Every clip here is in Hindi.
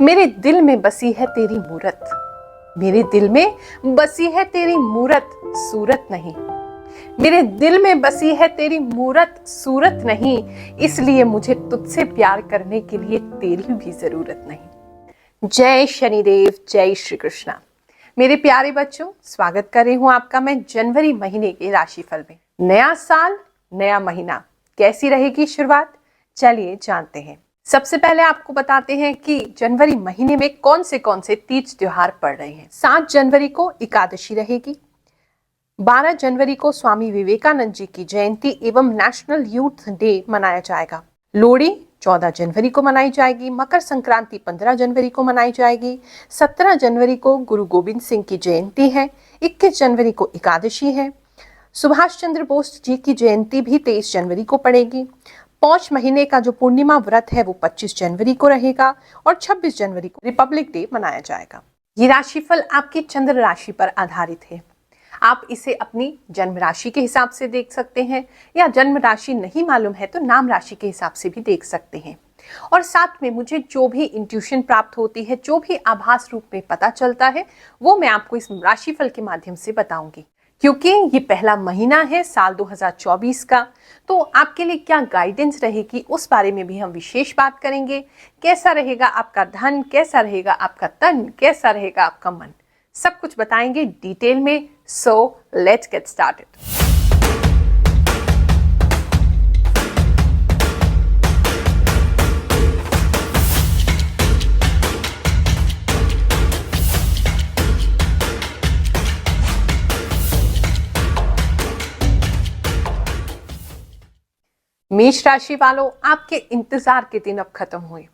मेरे दिल में बसी है तेरी मूरत, मेरे दिल में बसी है तेरी मूरत, सूरत नहीं। मेरे दिल में बसी है तेरी मूरत, सूरत नहीं, इसलिए मुझे तुझसे प्यार करने के लिए तेरी भी जरूरत नहीं। जय शनिदेव, जय श्री कृष्णा। मेरे प्यारे बच्चों, स्वागत कर रही हूं आपका मैं जनवरी महीने के राशिफल में। नया साल, नया महीना, कैसी रहेगी शुरुआत, चलिए जानते हैं। सबसे पहले आपको बताते हैं कि जनवरी महीने में कौन से तीज त्योहार पड़ रहे हैं। 7 जनवरी को एकादशी रहेगी, 12 जनवरी को स्वामी विवेकानंद जी की जयंती एवं नेशनल यूथ डे मनाया जाएगा। लोहड़ी 14 जनवरी को मनाई जाएगी, मकर संक्रांति 15 जनवरी को मनाई जाएगी, 17 जनवरी को गुरु गोविंद सिंह की जयंती है, 21 जनवरी को एकादशी है, सुभाष चंद्र बोस जी की जयंती भी 23 जनवरी को पड़ेगी। पौष महीने का जो पूर्णिमा व्रत है वो 25 जनवरी को रहेगा और 26 जनवरी को रिपब्लिक डे मनाया जाएगा। ये राशिफल आपकी चंद्र राशि पर आधारित है। आप इसे अपनी जन्म राशि के हिसाब से देख सकते हैं या जन्म राशि नहीं मालूम है तो नाम राशि के हिसाब से भी देख सकते हैं। और साथ में मुझे जो भी इंट्यूशन प्राप्त होती है, जो भी आभास रूप में पता चलता है, वो मैं आपको इस राशिफल के माध्यम से बताऊंगी। क्योंकि ये पहला महीना है साल 2024 का, तो आपके लिए क्या गाइडेंस रहेगी उस बारे में भी हम विशेष बात करेंगे। कैसा रहेगा आपका धन, कैसा रहेगा आपका तन, कैसा रहेगा आपका मन, सब कुछ बताएंगे डिटेल में। So let's get started. मेष राशि वालों, आपके इंतजार के दिन अब खत्म हुए।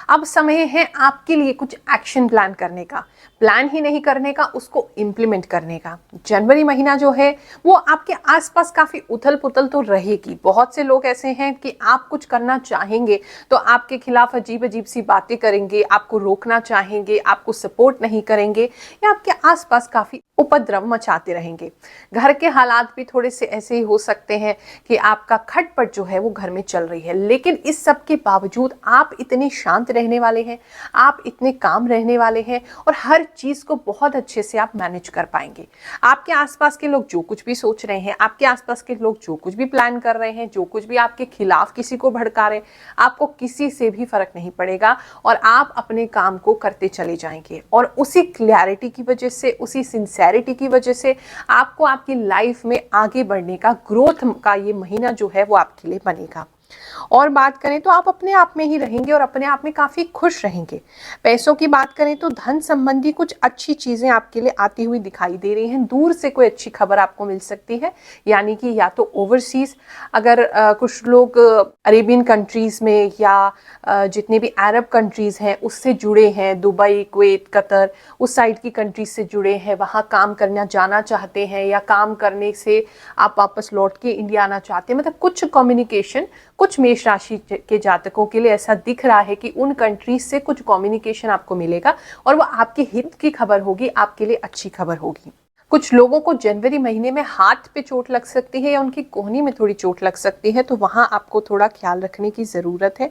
अब समय है आपके लिए कुछ एक्शन प्लान करने का, प्लान ही नहीं करने का, उसको इम्प्लीमेंट करने का। जनवरी महीना जो है वो आपके आसपास काफी उथल पुथल तो रहेगी। बहुत से लोग ऐसे हैं कि आप कुछ करना चाहेंगे तो आपके खिलाफ अजीब अजीब सी बातें करेंगे, आपको रोकना चाहेंगे, आपको सपोर्ट नहीं करेंगे या आपके आसपास काफी उपद्रव मचाते रहेंगे। घर के हालात भी थोड़े से ऐसे ही हो सकते हैं कि आपका खटपट जो है वो घर में चल रही है, लेकिन इस सब के बावजूद आप इतने शांत रहने वाले हैं, आप इतने काम रहने वाले हैं और हर चीज को बहुत अच्छे से आप मैनेज कर पाएंगे। आपके आसपास के लोग जो कुछ भी सोच रहे हैं, आपके आसपास के लोग जो कुछ भी प्लान कर रहे हैं, जो कुछ भी आपके खिलाफ किसी को भड़का रहे हैं, आपको किसी से भी फर्क नहीं पड़ेगा और आप अपने काम को करते चले जाएंगे। और उसी क्लैरिटी की वजह से, उसी सिंसेरिटी की वजह से आपको आपकी लाइफ में आगे बढ़ने का, ग्रोथ का ये महीना जो है वो आपके लिए बनेगा। और बात करें तो आप अपने आप में ही रहेंगे और अपने आप में काफी खुश रहेंगे। पैसों की बात करें तो धन संबंधी कुछ अच्छी चीजें आपके लिए आती हुई दिखाई दे रही हैं। दूर से कोई अच्छी खबर आपको मिल सकती है, यानी कि या तो ओवरसीज, अगर कुछ लोग अरेबियन कंट्रीज में या जितने भी अरब कंट्रीज हैं उससे जुड़े हैं, दुबई, कुवैत, कतर, उस साइड की कंट्रीज से जुड़े हैं, वहाँ काम करना जाना चाहते हैं या काम करने से आप वापस लौट के इंडिया आना चाहते हैं, मतलब कुछ कम्युनिकेशन कुछ मेष राशि के जातकों के लिए ऐसा दिख रहा है कि उन कंट्रीज से कुछ कम्युनिकेशन आपको मिलेगा और वो आपके हित की खबर होगी, आपके लिए अच्छी खबर होगी। कुछ लोगों को जनवरी महीने में हाथ पे चोट लग सकती है या उनकी कोहनी में थोड़ी चोट लग सकती है, तो वहां आपको थोड़ा ख्याल रखने की जरूरत है।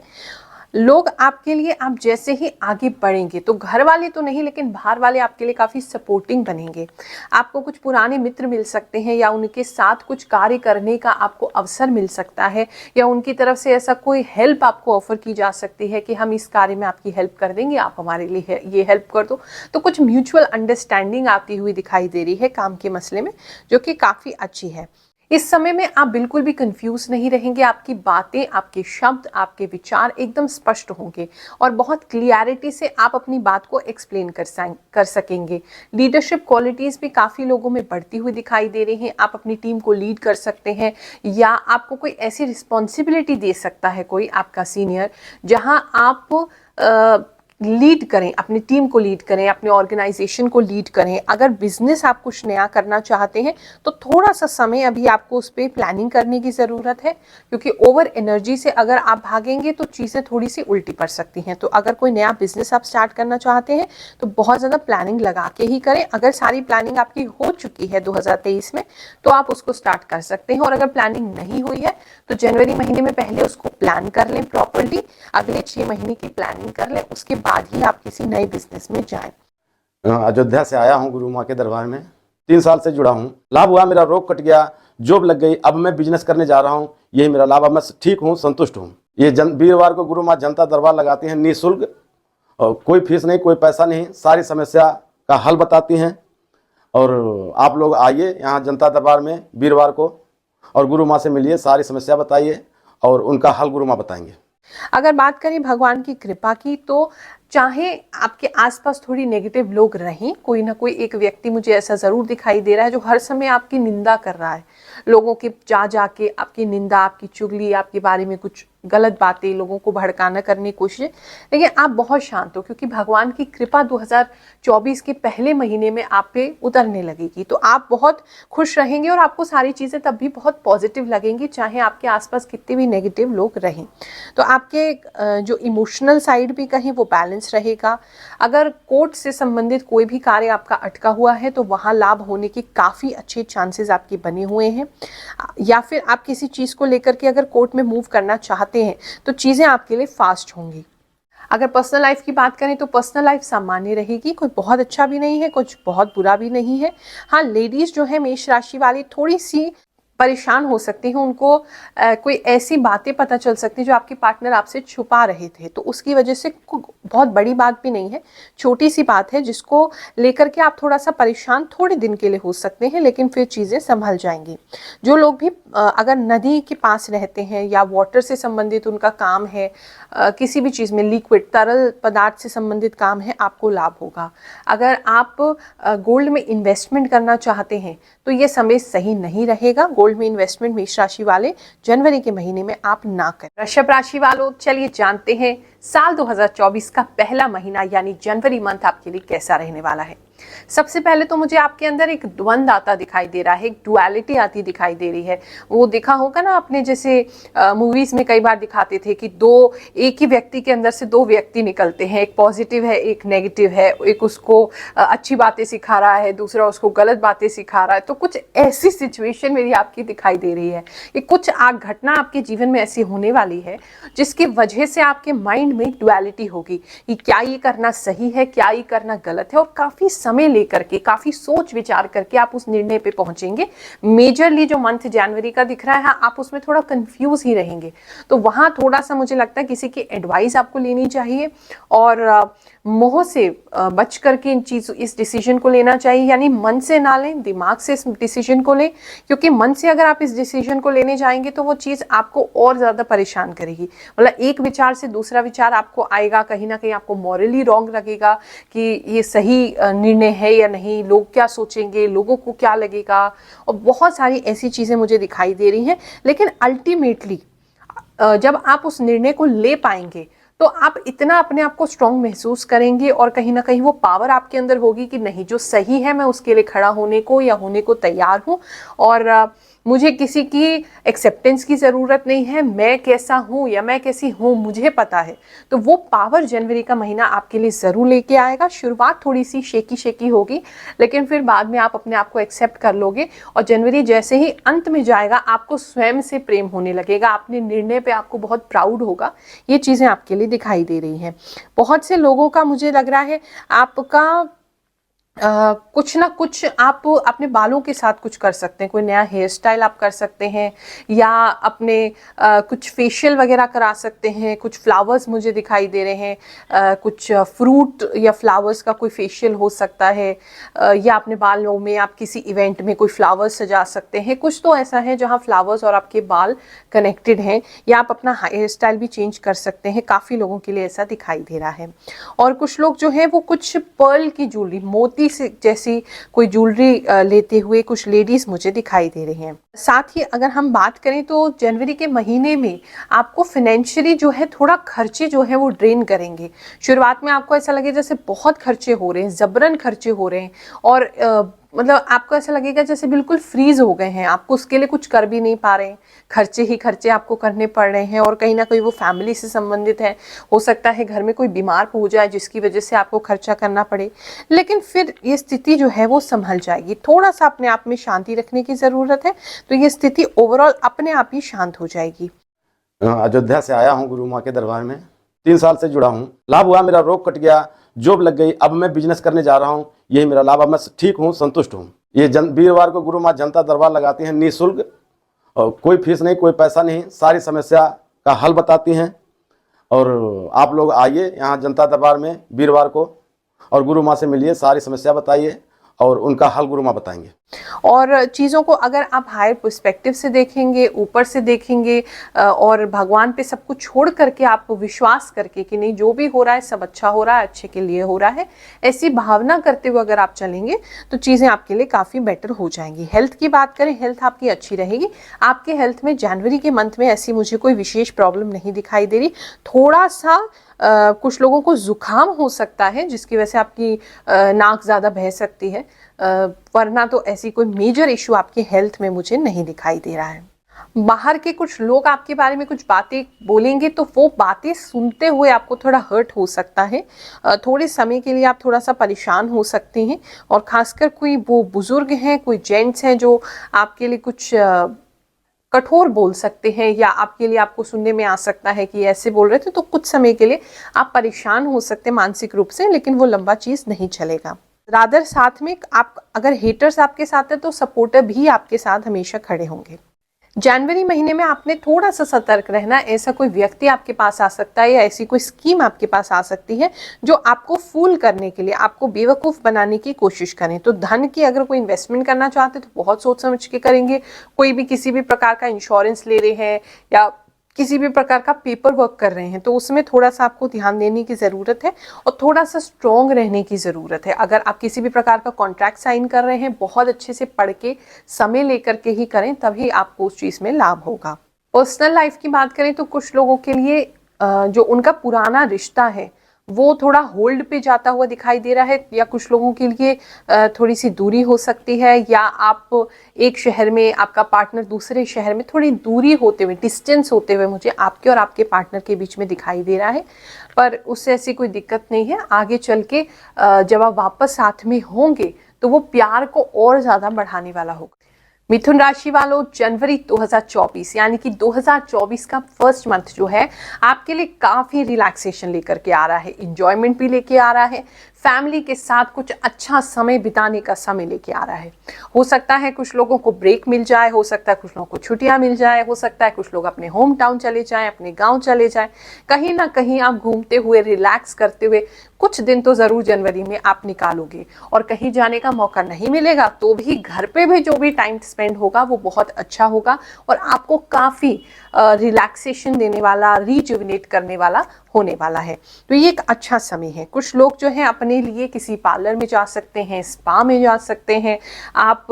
लोग आपके लिए, आप जैसे ही आगे बढ़ेंगे तो घर वाले तो नहीं लेकिन बाहर वाले आपके लिए काफी सपोर्टिंग बनेंगे। आपको कुछ पुराने मित्र मिल सकते हैं या उनके साथ कुछ कार्य करने का आपको अवसर मिल सकता है या उनकी तरफ से ऐसा कोई हेल्प आपको ऑफर की जा सकती है कि हम इस कार्य में आपकी हेल्प कर देंगे, आप हमारे लिए ये हेल्प कर दो। तो कुछ म्यूचुअल अंडरस्टैंडिंग आती हुई दिखाई दे रही है काम के मसले में, जो कि काफी अच्छी है। इस समय में आप बिल्कुल भी कंफ्यूज नहीं रहेंगे, आपकी बातें, आपके शब्द, आपके विचार एकदम स्पष्ट होंगे और बहुत क्लियरिटी से आप अपनी बात को एक्सप्लेन कर सकेंगे। लीडरशिप क्वालिटीज भी काफ़ी लोगों में बढ़ती हुई दिखाई दे रही हैं। आप अपनी टीम को लीड कर सकते हैं या आपको कोई ऐसी रिस्पॉन्सिबिलिटी दे सकता है कोई आपका सीनियर, जहां आप लीड करें, अपनी टीम को लीड करें, अपने ऑर्गेनाइजेशन को लीड करें। अगर बिजनेस आप कुछ नया करना चाहते हैं तो थोड़ा सा समय अभी आपको उस पर प्लानिंग करने की ज़रूरत है, क्योंकि ओवर एनर्जी से अगर आप भागेंगे तो चीज़ें थोड़ी सी उल्टी पड़ सकती हैं। तो अगर कोई नया बिजनेस आप स्टार्ट करना चाहते हैं तो बहुत ज़्यादा प्लानिंग लगा के ही करें। अगर सारी प्लानिंग आपकी हो चुकी है 2023 में तो आप उसको स्टार्ट कर सकते हैं, और अगर प्लानिंग नहीं हुई है तो जनवरी महीने में पहले उसको प्लान कर लें प्रॉपरली, अगले 6 महीने की प्लानिंग कर लें, उसके बाद ही आप किसी नए बिजनेस में जाएं। अयोध्या से आया हूँ गुरु माँ के दरबार में, 3 साल से जुड़ा हूँ। लाभ हुआ, मेरा रोग कट गया, जॉब लग गई, अब मैं बिजनेस करने जा रहा हूँ, यही मेरा लाभ। अब मैं ठीक हूँ, संतुष्ट हूँ। ये वीरवार को गुरु माँ जनता दरबार लगाती हैं निःशुल्क, और कोई फीस नहीं, कोई पैसा नहीं, सारी समस्या का हल बताती हैं। और आप लोग आइए यहाँ जनता दरबार में वीरवार को, और गुरु माँ से मिलिए, सारी समस्या बताइए और उनका हल गुरु माँ बताएंगे। अगर बात करें भगवान की कृपा की, तो चाहे आपके आसपास थोड़ी नेगेटिव लोग रहें, कोई ना कोई एक व्यक्ति मुझे ऐसा ज़रूर दिखाई दे रहा है जो हर समय आपकी निंदा कर रहा है, लोगों के जा के आपकी निंदा, आपकी चुगली, आपके बारे में कुछ गलत बातें, लोगों को भड़काना करने की कोशिश। लेकिन आप बहुत शांत हो, क्योंकि भगवान की कृपा 2024 के पहले महीने में आप पे उतरने लगेगी। तो आप बहुत खुश रहेंगे और आपको सारी चीज़ें तब भी बहुत पॉजिटिव लगेंगी, चाहे आपके आसपास कितने भी नेगेटिव लोग रहें। तो आपके जो इमोशनल साइड भी कहीं वो बैलेंस रहेगा। अगर कोर्ट से संबंधित कोई भी कार्य आपका अटका हुआ है तो वहाँ लाभ होने के काफ़ी अच्छे चांसेस आपके बने हुए हैं। या फिर आप किसी चीज़ को लेकर के अगर कोर्ट में मूव करना चाहते हैं तो चीज़ें आपके लिए फास्ट होंगी। अगर पर्सनल लाइफ की बात करें तो पर्सनल लाइफ सामान्य रहेगी, कोई बहुत अच्छा भी नहीं है, कुछ बहुत बुरा भी नहीं है। हाँ, लेडीज़ जो है मेष राशि वाली थोड़ी सी परेशान हो सकती हैं, उनको कोई ऐसी बातें पता चल सकती हैं जो आपके पार्टनर आपसे छुपा रहे थे, तो उसकी वजह से बहुत बड़ी बात भी नहीं है, छोटी सी बात है जिसको लेकर के आप थोड़ा सा परेशान थोड़े दिन के लिए हो सकते हैं, लेकिन फिर चीज़ें संभल जाएंगी। जो लोग भी अगर नदी के पास रहते हैं या वाटर से संबंधित उनका काम है, किसी भी चीज़ में लिक्विड तरल पदार्थ से संबंधित काम है, आपको लाभ होगा। अगर आप गोल्ड में इन्वेस्टमेंट करना चाहते हैं तो ये समय सही नहीं रहेगा। गोल्ड में इन्वेस्टमेंट मेष राशि वाले जनवरी के महीने में आप ना करें। वृषभ राशि वालों, चलिए जानते हैं साल 2024 का पहला महीना यानी जनवरी मंथ आपके लिए कैसा रहने वाला है। सबसे पहले तो मुझे आपके अंदर एक द्वंद आता दिखाई दे रहा है, एक डुअलिटी आती दिखाई दे रही है। वो देखा होगा ना आपने, जैसे मूवीज में कई बार दिखाते थे कि एक ही व्यक्ति के अंदर से 2 व्यक्ति निकलते हैं, एक पॉजिटिव है, एक नेगेटिव है, एक उसको अच्छी बातें सिखा रहा है, दूसरा उसको गलत बातें सिखा रहा है। तो कुछ ऐसी सिचुएशन मेरी आपकी दिखाई दे रही है कि कुछ घटना आपके जीवन में ऐसी होने वाली है जिसकी वजह से आपके माइंड में डुअलिटी होगी कि क्या ये करना सही है, क्या ये करना गलत है, और काफी समय लेकर के, काफी सोच विचार करके आप उस निर्णय पे पहुंचेंगे। मेजरली जो मंथ जनवरी का दिख रहा है, आप उसमें थोड़ा कंफ्यूज ही रहेंगे। तो वहां थोड़ा सा मुझे लगता है किसी की एडवाइस आपको लेनी चाहिए और मोह से बच करके इस डिसीजन को लेना चाहिए। यानी मन से ना लें, दिमाग से इस डिसीजन को लें, क्योंकि मन से अगर आप इस डिसीजन को लेने जाएंगे तो वो चीज़ आपको और ज़्यादा परेशान करेगी। मतलब एक विचार से दूसरा विचार आपको आएगा, कहीं ना कहीं आपको मॉरली रॉन्ग लगेगा कि ये सही निर्णय है या नहीं, लोग क्या सोचेंगे, लोगों को क्या लगेगा, और बहुत सारी ऐसी चीज़ें मुझे दिखाई दे रही हैं। लेकिन अल्टीमेटली जब आप उस निर्णय को ले पाएंगे तो आप इतना अपने आप को स्ट्रांग महसूस करेंगे और कहीं ना कहीं वो पावर आपके अंदर होगी कि नहीं, जो सही है मैं उसके लिए खड़ा होने को या होने को तैयार हूँ, और मुझे किसी की एक्सेप्टेंस की ज़रूरत नहीं है। मैं कैसा हूँ या मैं कैसी हूँ मुझे पता है। तो वो पावर जनवरी का महीना आपके लिए ज़रूर लेके आएगा। शुरुआत थोड़ी सी शेकी होगी, लेकिन फिर बाद में आप अपने आप को एक्सेप्ट कर लोगे, और जनवरी जैसे ही अंत में जाएगा आपको स्वयं से प्रेम होने लगेगा, अपने निर्णय पे आपको बहुत प्राउड होगा। ये चीज़ें आपके लिए दिखाई दे रही हैं। बहुत से लोगों का मुझे लग रहा है आपका कुछ ना कुछ आप अपने बालों के साथ कुछ कर सकते हैं, कोई नया हेयर स्टाइल आप कर सकते हैं, या अपने कुछ फेशियल वगैरह करा सकते हैं। कुछ फ्लावर्स मुझे दिखाई दे रहे हैं, कुछ फ्रूट या फ्लावर्स का कोई फेशियल हो सकता है, या अपने बालों में आप किसी इवेंट में कोई फ्लावर्स सजा सकते हैं। कुछ तो ऐसा है जहाँ फ्लावर्स और आपके बाल कनेक्टेड हैं, या आप अपना हेयर स्टाइल भी चेंज कर सकते हैं। काफ़ी लोगों के लिए ऐसा दिखाई दे रहा है। और कुछ लोग जो है वो कुछ पर्ल की ज्वेलरी, मोती से जैसी कोई ज्वेलरी लेते हुए कुछ लेडीज मुझे दिखाई दे रही हैं। साथ ही अगर हम बात करें तो जनवरी के महीने में आपको फाइनेंशियली जो है थोड़ा खर्चे जो है वो ड्रेन करेंगे। शुरुआत में आपको ऐसा लगे जैसे बहुत खर्चे हो रहे हैं, जबरन खर्चे हो रहे हैं, और मतलब आपको ऐसा लगेगा जैसे बिल्कुल फ्रीज हो गए हैं, आपको उसके लिए कुछ कर भी नहीं पा रहे हैं, खर्चे ही खर्चे आपको करने पड़ रहे हैं, और कहीं ना कहीं वो फैमिली से संबंधित है। हो सकता है घर में कोई बीमार हो जाए जिसकी वजह से आपको खर्चा करना पड़े, लेकिन फिर ये स्थिति जो है वो संभल जाएगी। थोड़ा सा अपने आप में शांति रखने की ज़रूरत है, तो ये स्थिति ओवरऑल अपने आप ही शांत हो जाएगी। अयोध्या से आया हूँ गुरु माँ के दरबार में, 3 साल से जुड़ा हूँ। लाभ हुआ, मेरा रोग कट गया, जॉब लग गई, अब मैं बिजनेस करने जा रहा हूँ, यही मेरा लाभ। अब मैं ठीक हूँ, संतुष्ट हूँ। ये वीरवार को गुरु माँ जनता दरबार लगाती हैं निःशुल्क, और कोई फीस नहीं, कोई पैसा नहीं, सारी समस्या का हल बताती हैं। और आप लोग आइए यहाँ जनता दरबार में वीरवार को, और गुरु माँ से मिलिए, सारी समस्या बताइए और उनका हल गुरु माँ बताएंगे। और चीज़ों को अगर आप हायर पर्सपेक्टिव से देखेंगे, ऊपर से देखेंगे, और भगवान पे सब कुछ छोड़ करके आप विश्वास करके कि नहीं जो भी हो रहा है सब अच्छा हो रहा है, अच्छे के लिए हो रहा है, ऐसी भावना करते हुए अगर आप चलेंगे तो चीज़ें आपके लिए काफ़ी बेटर हो जाएंगी। हेल्थ की बात करें, हेल्थ आपकी अच्छी रहेगी। आपके हेल्थ में जनवरी के मंथ में ऐसी मुझे कोई विशेष प्रॉब्लम नहीं दिखाई दे रही। थोड़ा सा कुछ लोगों को जुकाम हो सकता है जिसकी वजह से आपकी नाक ज़्यादा बह सकती है, वरना तो ऐसी कोई मेजर इशू आपके हेल्थ में मुझे नहीं दिखाई दे रहा है। बाहर के कुछ लोग आपके बारे में कुछ बातें बोलेंगे तो वो बातें सुनते हुए आपको थोड़ा हर्ट हो सकता है। थोड़े समय के लिए आप थोड़ा सा परेशान हो सकते हैं, और खासकर कोई वो बुजुर्ग हैं, कोई जेंट्स हैं जो आपके लिए कुछ कठोर बोल सकते हैं, या आपके लिए आपको सुनने में आ सकता है कि ऐसे बोल रहे थे, तो कुछ समय के लिए आप परेशान हो सकते हैं मानसिक रूप से, लेकिन वो लंबा चीज़ नहीं चलेगा। रादर साथ में आप अगर हेटर्स आपके साथ है तो सपोर्टर भी आपके साथ हमेशा खड़े होंगे। जनवरी महीने में आपने थोड़ा सा सतर्क रहना। ऐसा कोई व्यक्ति आपके पास आ सकता है या ऐसी कोई स्कीम आपके पास आ सकती है जो आपको फूल करने के लिए, आपको बेवकूफ़ बनाने की कोशिश करें। तो धन की अगर कोई इन्वेस्टमेंट करना चाहते तो बहुत सोच समझ के करेंगे। कोई भी किसी भी प्रकार का इंश्योरेंस ले रहे हैं या किसी भी प्रकार का पेपर वर्क कर रहे हैं तो उसमें थोड़ा सा आपको ध्यान देने की ज़रूरत है और थोड़ा सा स्ट्रॉन्ग रहने की ज़रूरत है। अगर आप किसी भी प्रकार का कॉन्ट्रैक्ट साइन कर रहे हैं, बहुत अच्छे से पढ़ के समय लेकर के ही करें, तभी आपको उस चीज़ में लाभ होगा। पर्सनल लाइफ की बात करें तो कुछ लोगों के लिए जो उनका पुराना रिश्ता है वो थोड़ा होल्ड पे जाता हुआ दिखाई दे रहा है, या कुछ लोगों के लिए थोड़ी सी दूरी हो सकती है, या आप एक शहर में, आपका पार्टनर दूसरे शहर में, थोड़ी दूरी होते हुए, डिस्टेंस होते हुए मुझे आपके और आपके पार्टनर के बीच में दिखाई दे रहा है। पर उससे ऐसी कोई दिक्कत नहीं है। आगे चल के जब आप वापस साथ में होंगे तो वो प्यार को और ज़्यादा बढ़ाने वाला होगा। मिथुन राशि वालों, जनवरी 2024 यानी कि 2024 का फर्स्ट मंथ जो है आपके लिए काफ़ी रिलैक्सेशन लेकर के आ रहा है, इंजॉयमेंट भी लेके आ रहा है, फैमिली के साथ कुछ अच्छा समय बिताने का समय लेके आ रहा है। हो सकता है कुछ लोगों को ब्रेक मिल जाए, हो सकता है कुछ लोगों को छुट्टियां मिल जाए, हो सकता है कुछ लोग अपने होम टाउन चले जाएं, अपने गांव चले जाएं। कहीं ना कहीं आप घूमते हुए, रिलैक्स करते हुए कुछ दिन तो ज़रूर जनवरी में आप निकालोगे। और कहीं जाने का मौका नहीं मिलेगा तो भी घर पे भी जो भी टाइम स्पेंड होगा वो बहुत अच्छा होगा और आपको काफ़ी रिलैक्सेशन देने वाला, रिजुविनेट करने वाला होने वाला है। तो ये एक अच्छा समय है। कुछ लोग जो है अपने लिए किसी पार्लर में जा सकते हैं, स्पा में जा सकते हैं। आप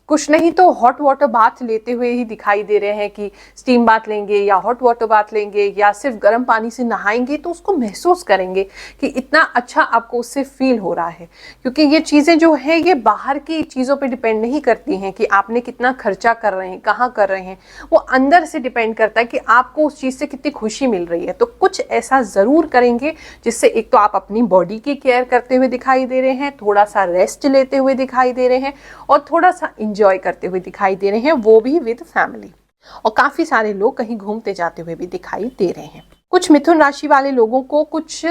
कुछ नहीं तो हॉट वाटर बाथ लेते हुए ही दिखाई दे रहे हैं कि स्टीम बाथ लेंगे या हॉट वाटर बाथ लेंगे या सिर्फ गर्म पानी से नहाएंगे तो उसको महसूस करेंगे कि इतना अच्छा आपको उससे फील हो रहा है। क्योंकि ये चीज़ें जो है ये बाहर की चीज़ों पे डिपेंड नहीं करती हैं कि आपने कितना खर्चा कर रहे हैं, कहाँ कर रहे हैं। वो अंदर से डिपेंड करता है कि आपको उस चीज़ से कितनी खुशी मिल रही है। तो कुछ ऐसा ज़रूर करेंगे जिससे एक तो आप अपनी बॉडी की केयर करते हुए दिखाई दे रहे हैं, थोड़ा सा रेस्ट लेते हुए दिखाई दे रहे हैं और थोड़ा सा इंजॉय करते हुए दिखाई दे रहे हैं, वो भी विद फैमिली। और काफ़ी सारे लोग कहीं घूमते जाते हुए भी दिखाई दे रहे हैं। कुछ मिथुन राशि वाले लोगों को कुछ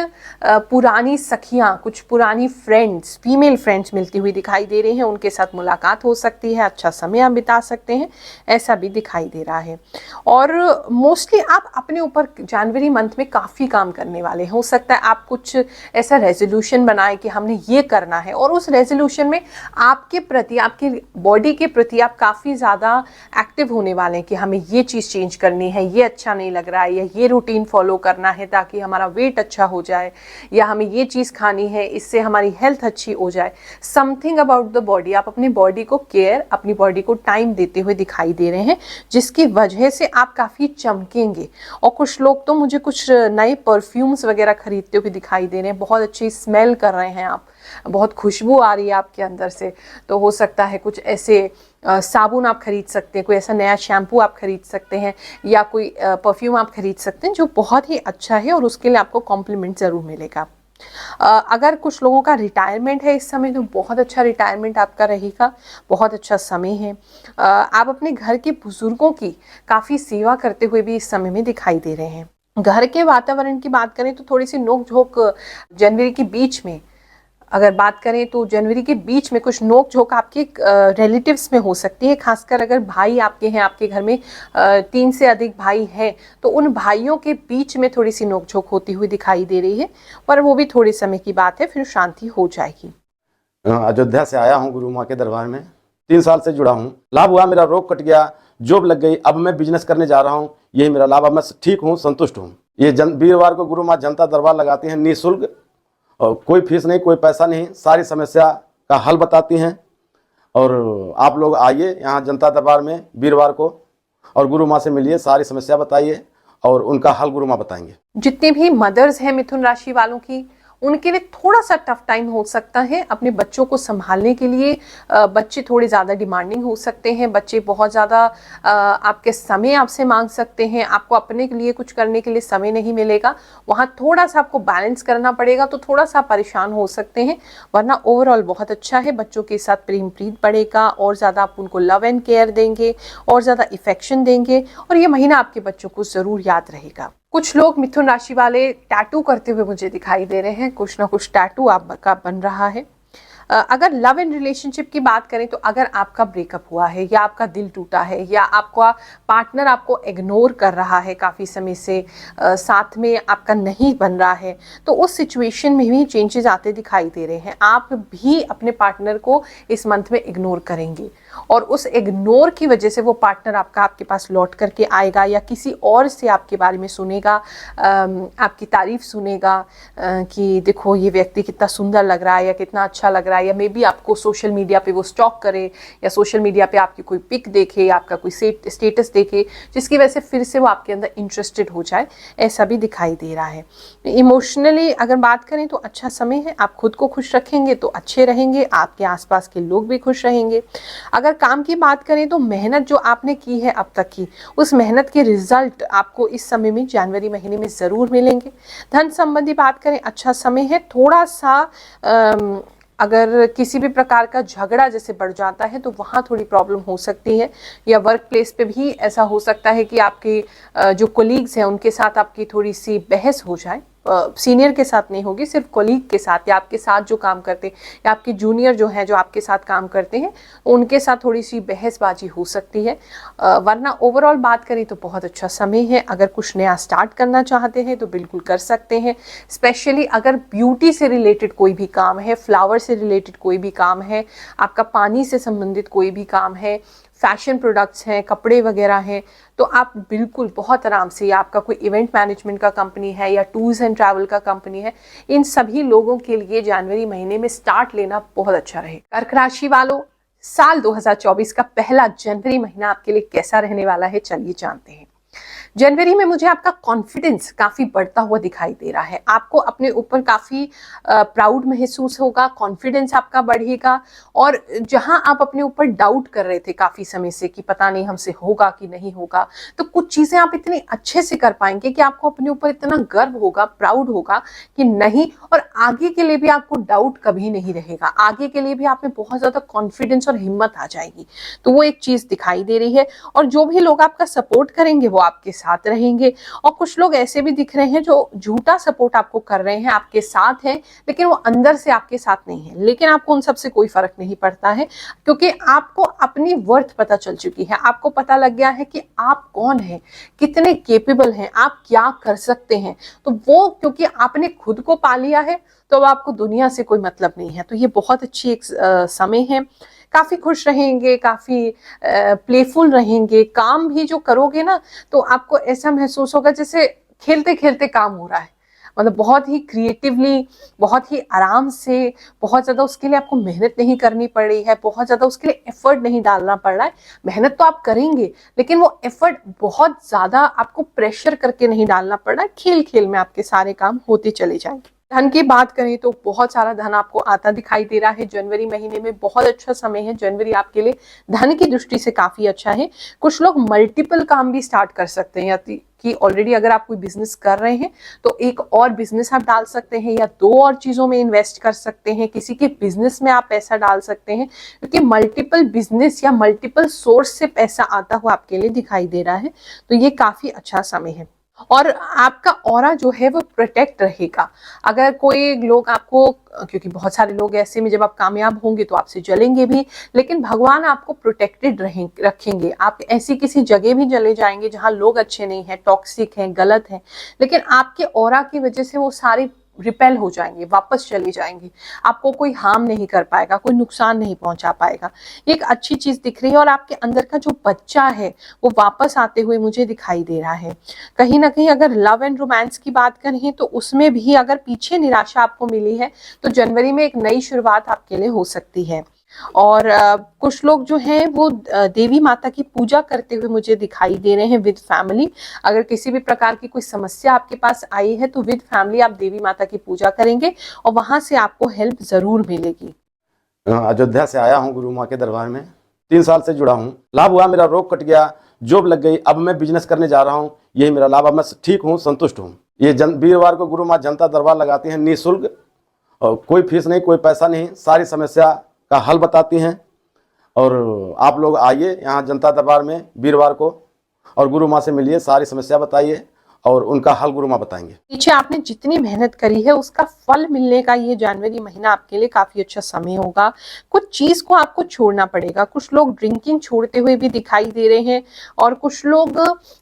पुरानी सखियां, कुछ पुरानी फ्रेंड्स, फीमेल फ्रेंड्स मिलती हुई दिखाई दे रही हैं। उनके साथ मुलाकात हो सकती है, अच्छा समय आप बिता सकते हैं, ऐसा भी दिखाई दे रहा है। और मोस्टली आप अपने ऊपर जनवरी मंथ में काफ़ी काम करने वाले हैं। हो सकता है आप कुछ ऐसा रेजोल्यूशन बनाएं कि हमने ये करना है और उस रेजोल्यूशन में आपके प्रति, आपकी बॉडी के प्रति आप काफ़ी ज़्यादा एक्टिव होने वाले हैं कि हमें ये चीज़ चेंज करनी है, ये अच्छा नहीं लग रहा है, या ये रूटीन फॉलो करना है ताकि हमारा वेट अच्छा हो जाए, या हमें ये चीज़ खानी है इससे हमारी हेल्थ अच्छी हो जाए। समथिंग अबाउट द बॉडी, आप अपनी बॉडी को केयर, अपनी बॉडी को टाइम देते हुए दिखाई दे रहे हैं, जिसकी वजह से आप काफ़ी चमकेंगे। और कुछ लोग तो मुझे कुछ नए परफ्यूम्स वगैरह खरीदते हुए दिखाई दे रहे हैं, बहुत अच्छी स्मेल कर रहे हैं आप, बहुत खुशबू आ रही है आपके अंदर से। तो हो सकता है कुछ ऐसे साबुन आप खरीद सकते हैं, कोई ऐसा नया शैम्पू आप खरीद सकते हैं, या कोई परफ्यूम आप खरीद सकते हैं जो बहुत ही अच्छा है और उसके लिए आपको कॉम्प्लीमेंट ज़रूर मिलेगा। अगर कुछ लोगों का रिटायरमेंट है इस समय तो बहुत अच्छा रिटायरमेंट आपका रहेगा, बहुत अच्छा समय है। आप अपने घर के बुजुर्गों की काफ़ी सेवा करते हुए भी इस समय में दिखाई दे रहे हैं। घर के वातावरण की बात करें तो थोड़ी सी नोक झोंक जनवरी के बीच में, अगर बात करें तो जनवरी के बीच में कुछ नोक झोंक आपके रिलेटिव्स में हो सकती है। खासकर अगर भाई आपके हैं, आपके घर में 3 से अधिक भाई हैं, तो उन भाइयों के बीच में थोड़ी सी नोक झोंक होती हुई दिखाई दे रही है, पर वो भी थोड़े समय की बात है, फिर शांति हो जाएगी। अयोध्या से आया हूँ गुरु माँ के दरबार में, 3 साल से जुड़ा हूँ। लाभ हुआ, मेरा रोग कट गया, जॉब लग गई, अब मैं बिजनेस करने जा रहा हूँ, यही मेरा लाभ। अब मैं ठीक हूँ, संतुष्ट हूँ। ये वीरवार को गुरु माँ जनता दरबार लगाती हैं निःशुल्क, और कोई फीस नहीं, कोई पैसा नहीं, सारी समस्या का हल बताती हैं। और आप लोग आइए यहाँ जनता दरबार में वीरवार को, और गुरु माँ से मिलिए, सारी समस्या बताइए और उनका हल गुरु माँ बताएंगे। जितने भी मदर्स हैं मिथुन राशि वालों की, उनके लिए थोड़ा सा टफ टाइम हो सकता है अपने बच्चों को संभालने के लिए। बच्चे थोड़े ज़्यादा डिमांडिंग हो सकते हैं, बच्चे बहुत ज़्यादा आपके समय आपसे मांग सकते हैं, आपको अपने के लिए कुछ करने के लिए समय नहीं मिलेगा, वहाँ थोड़ा सा आपको बैलेंस करना पड़ेगा, तो थोड़ा सा परेशान हो सकते हैं। वरना ओवरऑल बहुत अच्छा है, बच्चों के साथ प्रेम प्रीत बढ़ेगा, और ज़्यादा आप उनको लव एंड केयर देंगे, और ज़्यादा इफेक्शन देंगे, और ये महीना आपके बच्चों को ज़रूर याद रहेगा। कुछ लोग मिथुन राशि वाले टैटू करते हुए मुझे दिखाई दे रहे हैं, कुछ ना कुछ टैटू आपका बन रहा है। अगर लव एंड रिलेशनशिप की बात करें तो अगर आपका ब्रेकअप हुआ है, या आपका दिल टूटा है, या आपका पार्टनर आपको इग्नोर कर रहा है काफ़ी समय से, साथ में आपका नहीं बन रहा है, तो उस सिचुएशन में भी चेंजेस आते दिखाई दे रहे हैं। आप भी अपने पार्टनर को इस मंथ में इग्नोर करेंगे, और उस इग्नोर की वजह से वो पार्टनर आपके पास लौट करके आएगा, या किसी और से आपके बारे में सुनेगा, आपकी तारीफ सुनेगा कि देखो ये व्यक्ति कितना सुंदर लग रहा है, या कितना अच्छा लग रहा है, या मे बी आपको सोशल मीडिया पे वो स्टॉक करे, या सोशल मीडिया पे आपकी कोई पिक देखे, या आपका कोई स्टेटस देखे, जिसकी वजह से फिर से वो आपके अंदर इंटरेस्टेड हो जाए, ऐसा भी दिखाई दे रहा है। इमोशनली अगर बात करें तो अच्छा समय है, आप खुद को खुश रखेंगे तो अच्छे रहेंगे, आपके आसपास के लोग भी खुश रहेंगे। अगर काम की बात करें तो मेहनत जो आपने की है अब तक की, उस मेहनत के रिजल्ट आपको इस समय में जनवरी महीने में ज़रूर मिलेंगे। धन संबंधी बात करें, अच्छा समय है। थोड़ा सा अगर किसी भी प्रकार का झगड़ा जैसे बढ़ जाता है तो वहाँ थोड़ी प्रॉब्लम हो सकती है, या वर्क प्लेस पे भी ऐसा हो सकता है कि आपके जो कोलीग्स हैं उनके साथ आपकी थोड़ी सी बहस हो जाए। सीनियर के साथ नहीं होगी, सिर्फ कोलीग के साथ, या आपके साथ जो काम करते हैं, या आपके जूनियर जो हैं जो आपके साथ काम करते हैं, उनके साथ थोड़ी सी बहसबाजी हो सकती है। वरना ओवरऑल बात करें तो बहुत अच्छा समय है। अगर कुछ नया स्टार्ट करना चाहते हैं तो बिल्कुल कर सकते हैं। स्पेशली अगर ब्यूटी से रिलेटेड कोई भी काम है, फ्लावर से रिलेटेड कोई भी काम है, आपका पानी से संबंधित कोई भी काम है, फैशन प्रोडक्ट्स हैं, कपड़े वगैरह हैं, तो आप बिल्कुल बहुत आराम से, या आपका कोई इवेंट मैनेजमेंट का कंपनी है, या टूर्स एंड ट्रैवल का कंपनी है, इन सभी लोगों के लिए जनवरी महीने में स्टार्ट लेना बहुत अच्छा रहेगा। कर्क राशि वालों, साल 2024 का पहला जनवरी महीना आपके लिए कैसा रहने वाला है, चलिए जानते हैं। जनवरी में मुझे आपका कॉन्फिडेंस काफी बढ़ता हुआ दिखाई दे रहा है। आपको अपने ऊपर काफी प्राउड महसूस होगा, कॉन्फिडेंस आपका बढ़ेगा, और जहां आप अपने ऊपर डाउट कर रहे थे काफी समय से कि पता नहीं हमसे होगा कि नहीं होगा, तो कुछ चीजें आप इतने अच्छे से कर पाएंगे कि आपको अपने ऊपर इतना गर्व होगा, प्राउड होगा कि नहीं, और आगे के लिए भी आपको डाउट कभी नहीं रहेगा। आगे के लिए भी आप में बहुत ज्यादा कॉन्फिडेंस और हिम्मत आ जाएगी, तो वो एक चीज दिखाई दे रही है। और जो भी लोग आपका सपोर्ट करेंगे वो आपके साथ रहेंगे, और कुछ लोग ऐसे भी दिख रहे हैं जो झूठा सपोर्ट आपको कर रहे हैं, आपके साथ हैं लेकिन वो अंदर से आपके साथ नहीं है। लेकिन आपको उन सबसे कोई फर्क नहीं पड़ता है, क्योंकि आपको अपनी वर्थ पता चल चुकी है। आपको पता लग गया है कि आप कौन हैं, कितने केपेबल हैं, आप क्या कर सकते हैं। तो वो क्योंकि आपने खुद को पा लिया है, तो अब आपको दुनिया से कोई मतलब नहीं है। तो ये बहुत अच्छी एक समय है। काफी खुश रहेंगे, काफी प्लेफुल रहेंगे। काम भी जो करोगे ना, तो आपको ऐसा महसूस होगा जैसे खेलते खेलते काम हो रहा है। मतलब बहुत ही क्रिएटिवली, बहुत ही आराम से, बहुत ज्यादा उसके लिए आपको मेहनत नहीं करनी पड़ रही है, बहुत ज्यादा उसके लिए एफर्ट नहीं डालना पड़ रहा है। मेहनत तो आप करेंगे, लेकिन वो एफर्ट बहुत ज्यादा आपको प्रेशर करके नहीं डालना पड़ रहा है। खेल खेल में आपके सारे काम होते चले जाएंगे। धन की बात करें तो बहुत सारा धन आपको आता दिखाई दे रहा है। जनवरी महीने में बहुत अच्छा समय है। जनवरी आपके लिए धन की दृष्टि से काफी अच्छा है। कुछ लोग मल्टीपल काम भी स्टार्ट कर सकते हैं, कि ऑलरेडी अगर आप कोई बिजनेस कर रहे हैं तो एक और बिजनेस आप डाल सकते हैं, या 2 और चीजों में इन्वेस्ट कर सकते हैं। किसी के बिजनेस में आप पैसा डाल सकते हैं, क्योंकि मल्टीपल बिजनेस या मल्टीपल सोर्स से पैसा आता हुआ आपके लिए दिखाई दे रहा है। तो ये काफी अच्छा समय है। और आपका ऑरा जो है वो प्रोटेक्ट रहेगा। अगर कोई लोग आपको, क्योंकि बहुत सारे लोग ऐसे में जब आप कामयाब होंगे तो आपसे जलेंगे भी, लेकिन भगवान आपको प्रोटेक्टेड रखेंगे। आप ऐसी किसी जगह भी चले जाएंगे जहां लोग अच्छे नहीं हैं, टॉक्सिक हैं, गलत हैं, लेकिन आपके ऑरा की वजह से वो सारे रिपेल हो जाएंगे, वापस चले जाएंगे। आपको कोई हार्म नहीं कर पाएगा, कोई नुकसान नहीं पहुंचा पाएगा। ये एक अच्छी चीज दिख रही है। और आपके अंदर का जो बच्चा है वो वापस आते हुए मुझे दिखाई दे रहा है। कहीं ना कहीं अगर लव एंड रोमांस की बात करें तो उसमें भी अगर पीछे निराशा आपको मिली है तो जनवरी में एक नई शुरुआत आपके लिए हो सकती है। और कुछ लोग जो हैं वो देवी माता की पूजा करते हुए मुझे दिखाई दे रहे हैं विद फैमिली। अगर किसी भी प्रकार की कोई समस्या आपके पास आई है तो विद फैमिली आप देवी माता की पूजा करेंगे और वहां से आपको हेल्प जरूर मिलेगी। अयोध्या से आया हूँ गुरु माँ के दरबार में, 3 साल से जुड़ा हूँ। लाभ हुआ, मेरा रोग कट गया, जॉब लग गई, अब मैं बिजनेस करने जा रहा हूँ, यही मेरा लाभ। अब मैं ठीक हूँ, संतुष्ट हूँ। ये वीरवार को गुरु माँ जनता दरबार लगाती हैं निःशुल्क, और कोई फीस नहीं, कोई पैसा नहीं, सारी समस्या का हल बताती हैं। और आप लोग आइए यहाँ जनता दरबार में वीरवार को और गुरु माँ से मिलिए, सारी समस्या बताइए और उनका हल गुरु माँ बताएंगे। पीछे आपने जितनी मेहनत करी है उसका फल मिलने का ये जनवरी महीना आपके लिए काफी अच्छा समय होगा। कुछ चीज को आपको छोड़ना पड़ेगा। कुछ लोग ड्रिंकिंग छोड़ते हुए भी दिखाई दे रहे हैं और कुछ लोग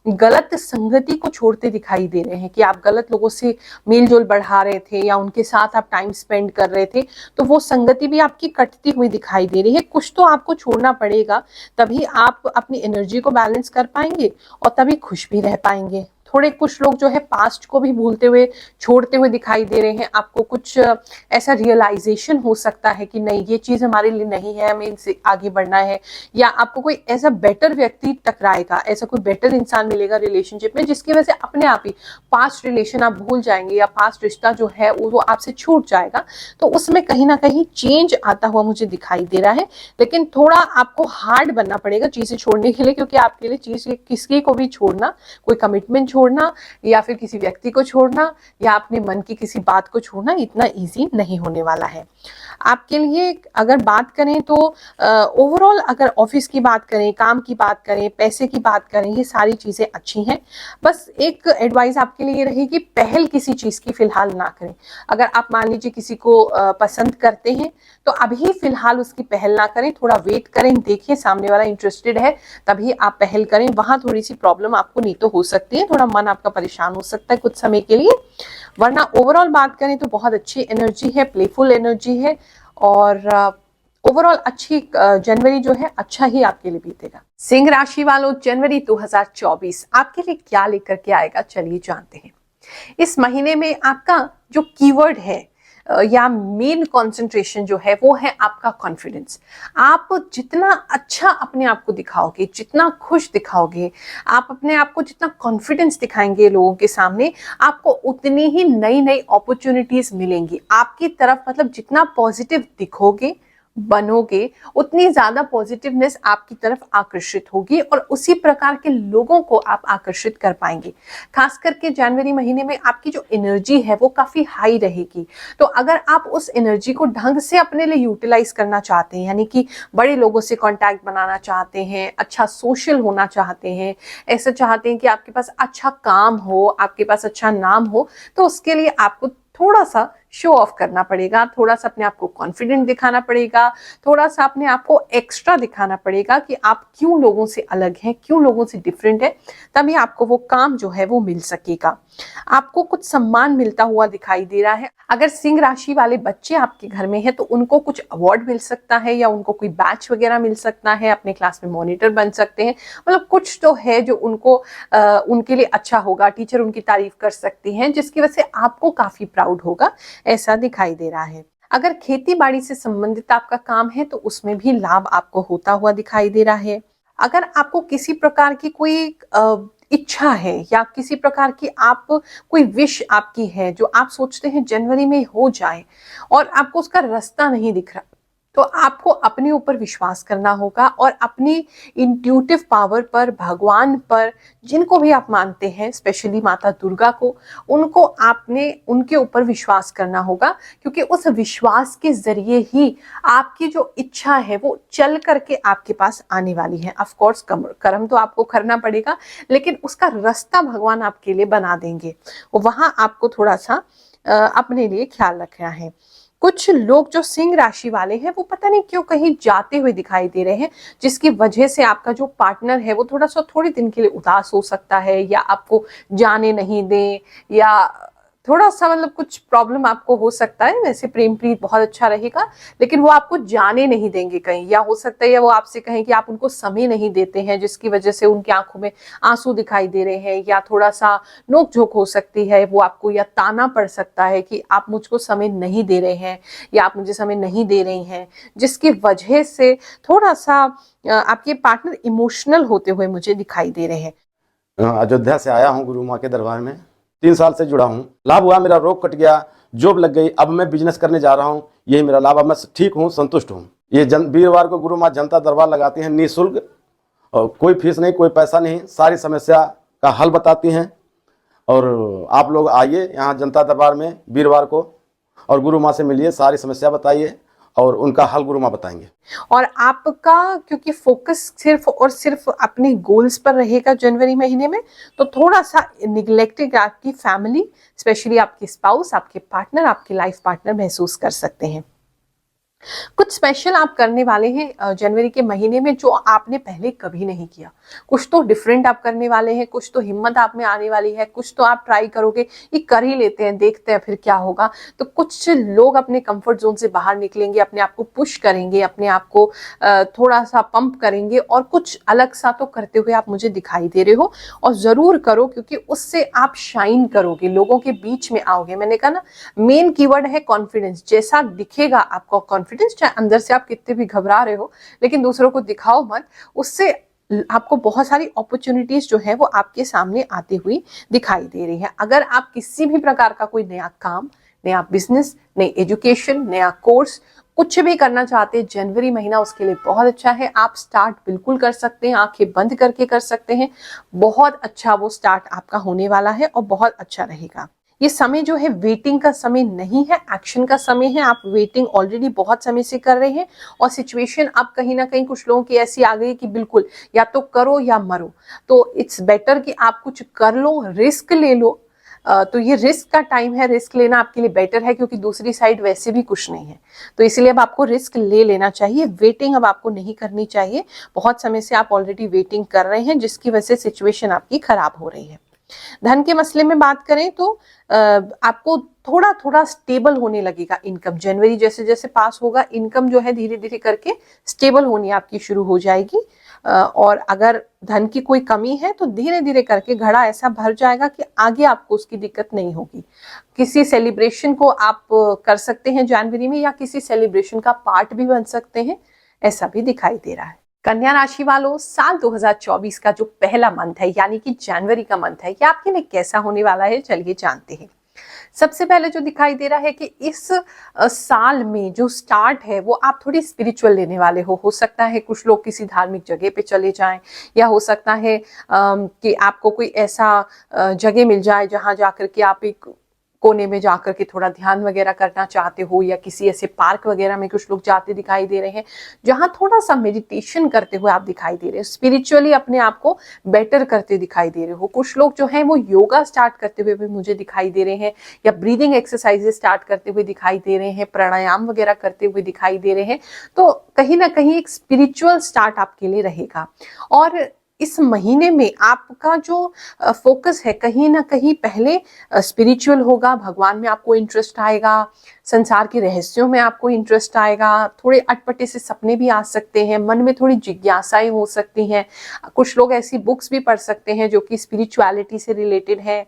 गलत संगति को छोड़ते दिखाई दे रहे हैं कि आप गलत लोगों से मेल जोल बढ़ा रहे थे या उनके साथ आप टाइम स्पेंड कर रहे थे, तो वो संगति भी आपकी कटती हुई दिखाई दे रही है। कुछ तो आपको छोड़ना पड़ेगा, तभी आप अपनी एनर्जी को बैलेंस कर पाएंगे और तभी खुश भी रह पाएंगे। थोड़े कुछ लोग जो है पास्ट को भी भूलते हुए, छोड़ते हुए दिखाई दे रहे हैं। आपको कुछ ऐसा रियलाइजेशन हो सकता है कि नहीं, ये चीज हमारे लिए नहीं है, हमें इनसे आगे बढ़ना है। या आपको कोई ऐसा बेटर व्यक्ति टकराएगा, ऐसा कोई बेटर इंसान मिलेगा रिलेशनशिप में, जिसकी वजह से अपने आप ही पास्ट रिलेशन आप भूल जाएंगे या पास्ट रिश्ता जो है वो आपसे छूट जाएगा। तो उसमें कहीं ना कहीं चेंज आता हुआ मुझे दिखाई दे रहा है। लेकिन थोड़ा आपको हार्ड बनना पड़ेगा चीजें छोड़ने के लिए, क्योंकि आपके लिए चीज किसी को भी छोड़ना, कोई कमिटमेंट छोड़ना या फिर किसी व्यक्ति को छोड़ना या अपने मन की किसी बात को छोड़ना इतना इजी नहीं होने वाला है आपके लिए। अगर बात करें तो ओवरऑल अगर ऑफिस की बात करें, काम की बात करें, पैसे की बात करें, ये सारी चीजें अच्छी हैं। बस एक एडवाइस आपके लिए रहेगी, पहल किसी चीज की फिलहाल ना करें। अगर आप मान लीजिए किसी को पसंद करते हैं तो अभी फिलहाल उसकी पहल ना करें, थोड़ा वेट करें, देखिए सामने वाला इंटरेस्टेड है तभी आप पहल करें। वहां थोड़ी सी प्रॉब्लम आपको नहीं तो हो सकती है, थोड़ा मन आपका परेशान हो सकता है कुछ समय के लिए, वरना ओवरऑल बात करें तो बहुत अच्छी एनर्जी है, प्लेफुल एनर्जी है और ओवरऑल अच्छी जनवरी जो है अच्छा ही आपके लिए बीतेगा। सिंह राशि वालों, जनवरी 2024 आपके लिए क्या लेकर के आएगा, चलिए जानते हैं। इस महीने में आपका जो कीवर्ड है या मेन कंसंट्रेशन जो है वो है आपका कॉन्फिडेंस। आप जितना अच्छा अपने आप को दिखाओगे, जितना खुश दिखाओगे, आप अपने आप को जितना कॉन्फिडेंस दिखाएंगे लोगों के सामने, आपको उतनी ही नई नई अपॉर्चुनिटीज मिलेंगी आपकी तरफ। मतलब जितना पॉजिटिव दिखोगे, बनोगे, उतनी ज्यादा पॉजिटिवनेस आपकी तरफ आकर्षित होगी और उसी प्रकार के लोगों को आप आकर्षित कर पाएंगे। खास करके जनवरी महीने में आपकी जो एनर्जी है वो काफी हाई रहेगी। तो अगर आप उस एनर्जी को ढंग से अपने लिए यूटिलाइज करना चाहते हैं, यानी कि बड़े लोगों से कांटेक्ट बनाना चाहते हैं, अच्छा सोशल होना चाहते हैं, ऐसा चाहते हैं कि आपके पास अच्छा काम हो, आपके पास अच्छा नाम हो, तो उसके लिए आपको थोड़ा सा शो ऑफ करना पड़ेगा, थोड़ा सा अपने आप को कॉन्फिडेंट दिखाना पड़ेगा, थोड़ा सा अपने आप को एक्स्ट्रा दिखाना पड़ेगा कि आप क्यों लोगों से अलग हैं, क्यों लोगों से डिफरेंट है, तभी आपको वो काम जो है वो मिल सकेगा। आपको कुछ सम्मान मिलता हुआ दिखाई दे रहा है। अगर सिंह राशि वाले बच्चे आपके घर में है तो उनको कुछ अवार्ड मिल सकता है या उनको कोई बैच वगैरह मिल सकता है, अपने क्लास में मॉनिटर बन सकते हैं। मतलब कुछ तो है जो उनको उनके लिए अच्छा होगा, टीचर उनकी तारीफ कर सकती हैं, जिसकी वजह से आपको काफी प्राउड होगा, ऐसा दिखाई दे रहा है। अगर खेती बाड़ी से संबंधित आपका काम है तो उसमें भी लाभ आपको होता हुआ दिखाई दे रहा है। अगर आपको किसी प्रकार की कोई इच्छा है या किसी प्रकार की आप कोई विश आपकी है जो आप सोचते हैं जनवरी में हो जाए और आपको उसका रास्ता नहीं दिख रहा, तो आपको अपने ऊपर विश्वास करना होगा और अपनी इंट्यूटिव पावर पर, भगवान पर, जिनको भी आप मानते हैं, स्पेशली माता दुर्गा को, उनको आपने उनके ऊपर विश्वास करना होगा, क्योंकि उस विश्वास के जरिए ही आपकी जो इच्छा है वो चल करके आपके पास आने वाली है। ऑफ कोर्स कर्म तो आपको करना पड़ेगा, लेकिन उसका रास्ता भगवान आपके लिए बना देंगे। वहां आपको थोड़ा सा अपने लिए ख्याल रखना है। कुछ लोग जो सिंह राशि वाले हैं वो पता नहीं क्यों कहीं जाते हुए दिखाई दे रहे हैं, जिसकी वजह से आपका जो पार्टनर है वो थोड़ा सा थोड़े दिन के लिए उदास हो सकता है, या आपको जाने नहीं दे, या थोड़ा सा मतलब कुछ प्रॉब्लम आपको हो सकता है। वैसे प्रेम प्रीत बहुत अच्छा रहेगा, लेकिन वो आपको जाने नहीं देंगे कहीं, या हो सकता है या वो आपसे कहें कि आप उनको समय नहीं देते हैं, जिसकी वजह से उनकी आंखों में आंसू दिखाई दे रहे हैं, या थोड़ा सा नोक झोंक हो सकती है वो आपको, या ताना पड़ सकता है कि आप मुझको समय नहीं दे रहे हैं या आप मुझे समय नहीं दे रही हैं, जिसकी वजह से थोड़ा सा आपके पार्टनर इमोशनल होते हुए मुझे दिखाई दे रहे हैं। अयोध्या से आया हूँ गुरु माँ के दरबार में, 3 साल से जुड़ा हूँ। लाभ हुआ, मेरा रोग कट गया, जॉब लग गई, अब मैं बिजनेस करने जा रहा हूँ, यही मेरा लाभ। अब मैं ठीक हूँ, संतुष्ट हूँ। ये वीरवार को गुरु माँ जनता दरबार लगाती हैं निःशुल्क, और कोई फीस नहीं, कोई पैसा नहीं, सारी समस्या का हल बताती हैं। और आप लोग आइए यहाँ जनता दरबार में वीरवार को, और गुरु माँ से मिलिए, सारी समस्या बताइए और उनका हल गुरु माँ बताएंगे। और आपका क्योंकि फोकस सिर्फ और सिर्फ अपने गोल्स पर रहेगा जनवरी महीने में, तो थोड़ा सा निग्लेक्टेड आपकी फैमिली, स्पेशली आपकी स्पाउस, आपके पार्टनर, आपके लाइफ पार्टनर महसूस कर सकते हैं। कुछ स्पेशल आप करने वाले हैं जनवरी के महीने में, जो आपने पहले कभी नहीं किया। कुछ तो डिफरेंट आप करने वाले हैं, कुछ तो हिम्मत आप में आने वाली है, कुछ तो आप ट्राई करोगे ये कर ही लेते हैं, देखते हैं फिर क्या होगा। तो कुछ लोग अपने कंफर्ट जोन से बाहर निकलेंगे, अपने आप को पुश करेंगे, अपने आप को थोड़ा सा पंप करेंगे, और कुछ अलग सा तो करते हुए आप मुझे दिखाई दे रहे हो। और जरूर करो, क्योंकि उससे आप शाइन करोगे, लोगों के बीच में आओगे। मैंने कहा ना, मेन कीवर्ड है कॉन्फिडेंस। जैसा दिखेगा आपका कॉन्फिडेंस, चाहे अंदर से आप कितने भी घबरा रहे हो, लेकिन दूसरों को दिखाओ मत, उससे आपको बहुत सारी अपॉर्चुनिटीज जो है वो आपके सामने आती हुई दिखाई दे रही है। अगर आप किसी भी प्रकार का कोई नया काम, नया बिजनेस, नई एजुकेशन, नया कोर्स कुछ भी करना चाहते हैं, जनवरी महीना उसके लिए बहुत अच्छा है। आप स्टार्ट बिल्कुल कर सकते हैं, आंखें बंद करके कर सकते हैं। बहुत अच्छा वो स्टार्ट आपका होने वाला है और बहुत अच्छा रहेगा। ये समय जो है वेटिंग का समय नहीं है, एक्शन का समय है। आप वेटिंग ऑलरेडी बहुत समय से कर रहे हैं, और सिचुएशन अब कहीं ना कहीं कुछ लोगों की ऐसी आ गई कि बिल्कुल या तो करो या मरो। तो इट्स बेटर कि आप कुछ कर लो, रिस्क ले लो। तो ये रिस्क का टाइम है, रिस्क लेना आपके लिए बेटर है, क्योंकि दूसरी साइड वैसे भी कुछ नहीं है। तो इसलिए अब आपको रिस्क ले लेना चाहिए, वेटिंग अब आपको नहीं करनी चाहिए। बहुत समय से आप ऑलरेडी वेटिंग कर रहे हैं, जिसकी वजह से सिचुएशन आपकी खराब हो रही है। धन के मसले में बात करें तो आपको थोड़ा थोड़ा स्टेबल होने लगेगा इनकम। जनवरी जैसे जैसे पास होगा, इनकम जो है धीरे धीरे करके स्टेबल होनी आपकी शुरू हो जाएगी। और अगर धन की कोई कमी है तो धीरे धीरे करके घड़ा ऐसा भर जाएगा कि आगे आपको उसकी दिक्कत नहीं होगी। किसी सेलिब्रेशन को आप कर सकते हैं जनवरी में, या किसी सेलिब्रेशन का पार्ट भी बन सकते हैं, ऐसा भी दिखाई दे रहा है। कन्या राशि वालों, साल 2024 का जो पहला मंथ है, यानी कि जनवरी का मंथ है, ये आपके लिए कैसा होने वाला है, चलिए जानते हैं। सबसे पहले जो दिखाई दे रहा है कि इस साल में जो स्टार्ट है वो आप थोड़ी स्पिरिचुअल लेने वाले हो सकता है कुछ लोग किसी धार्मिक जगह पे चले जाएं, या हो सकता है कि आपको कोई ऐसा जगह मिल जाए जहां जाकर के आप एक कोने में जाकर के थोड़ा ध्यान वगैरह करना चाहते हो, या किसी ऐसे पार्क वगैरह में कुछ लोग जाते दिखाई दे रहे हैं जहां थोड़ा सा मेडिटेशन करते हुए आप दिखाई दे रहे हो, स्पिरिचुअली अपने आप को बेटर करते दिखाई दे रहे हो। कुछ लोग जो हैं वो योगा स्टार्ट करते हुए भी मुझे दिखाई दे रहे हैं, या ब्रीदिंग एक्सरसाइजेस स्टार्ट करते हुए दिखाई दे रहे हैं, प्राणायाम वगैरह करते हुए दिखाई दे रहे हैं। तो कहीं ना कहीं एक स्पिरिचुअल स्टार्ट आपके लिए रहेगा। और इस महीने में आपका जो फोकस है कहीं ना कहीं पहले स्पिरिचुअल होगा, भगवान में आपको इंटरेस्ट आएगा, संसार के रहस्यों में आपको इंटरेस्ट आएगा, थोड़े अटपटे से सपने भी आ सकते हैं, मन में थोड़ी जिज्ञासाएं हो सकती हैं। कुछ लोग ऐसी बुक्स भी पढ़ सकते हैं जो कि स्पिरिचुअलिटी से रिलेटेड है,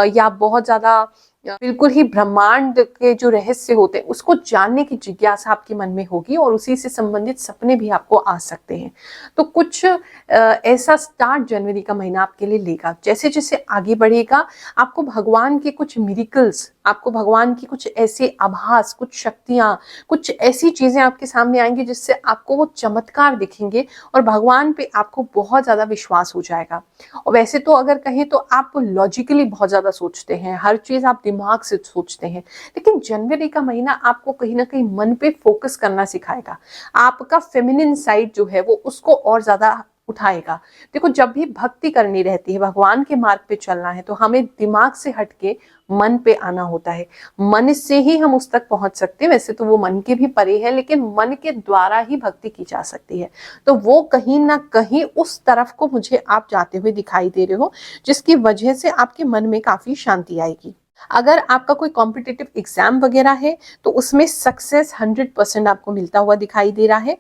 या बहुत ज़्यादा बिल्कुल ही ब्रह्मांड के जो रहस्य होते हैं उसको जानने की जिज्ञासा आपके मन में होगी, और उसी से संबंधित सपने भी आपको आ सकते हैं। तो कुछ ऐसा स्टार्ट जनवरी का महीना आपके लिए लेगा। जैसे जैसे आगे बढ़ेगा आपको भगवान के कुछ मिरेकल्स आपको भगवान की कुछ ऐसे आभास, कुछ शक्तियां, कुछ ऐसी चीजें आपके सामने आएंगी जिससे आपको वो चमत्कार दिखेंगे और भगवान पे आपको बहुत ज्यादा विश्वास हो जाएगा। और वैसे तो अगर कहें तो आप लॉजिकली बहुत ज्यादा सोचते हैं, हर चीज आप दिमाग से सोचते हैं, लेकिन जनवरी का महीना आपको कहीं ना कहीं मन पे फोकस करना सिखाएगा। आपका फेमिनिन साइड जो है वो उसको और ज्यादा उठाएगा। देखो, जब भी भक्ति करनी रहती है, भगवान के मार्ग पे चलना है, तो हमें दिमाग से हटके मन पे आना होता है। मन से ही हम उस तक पहुंच सकते हैं। वैसे तो वो मन के भी परे है, लेकिन मन के द्वारा ही भक्ति की जा सकती है। तो वो कहीं ना कहीं उस तरफ को मुझे आप जाते हुए दिखाई दे रहे हो, जिसकी वजह से आपके मन में काफी शांति आएगी। अगर आपका कोई कॉम्पिटिटिव एग्जाम वगैरह है तो उसमें सक्सेस 100% आपको मिलता हुआ दिखाई दे रहा है।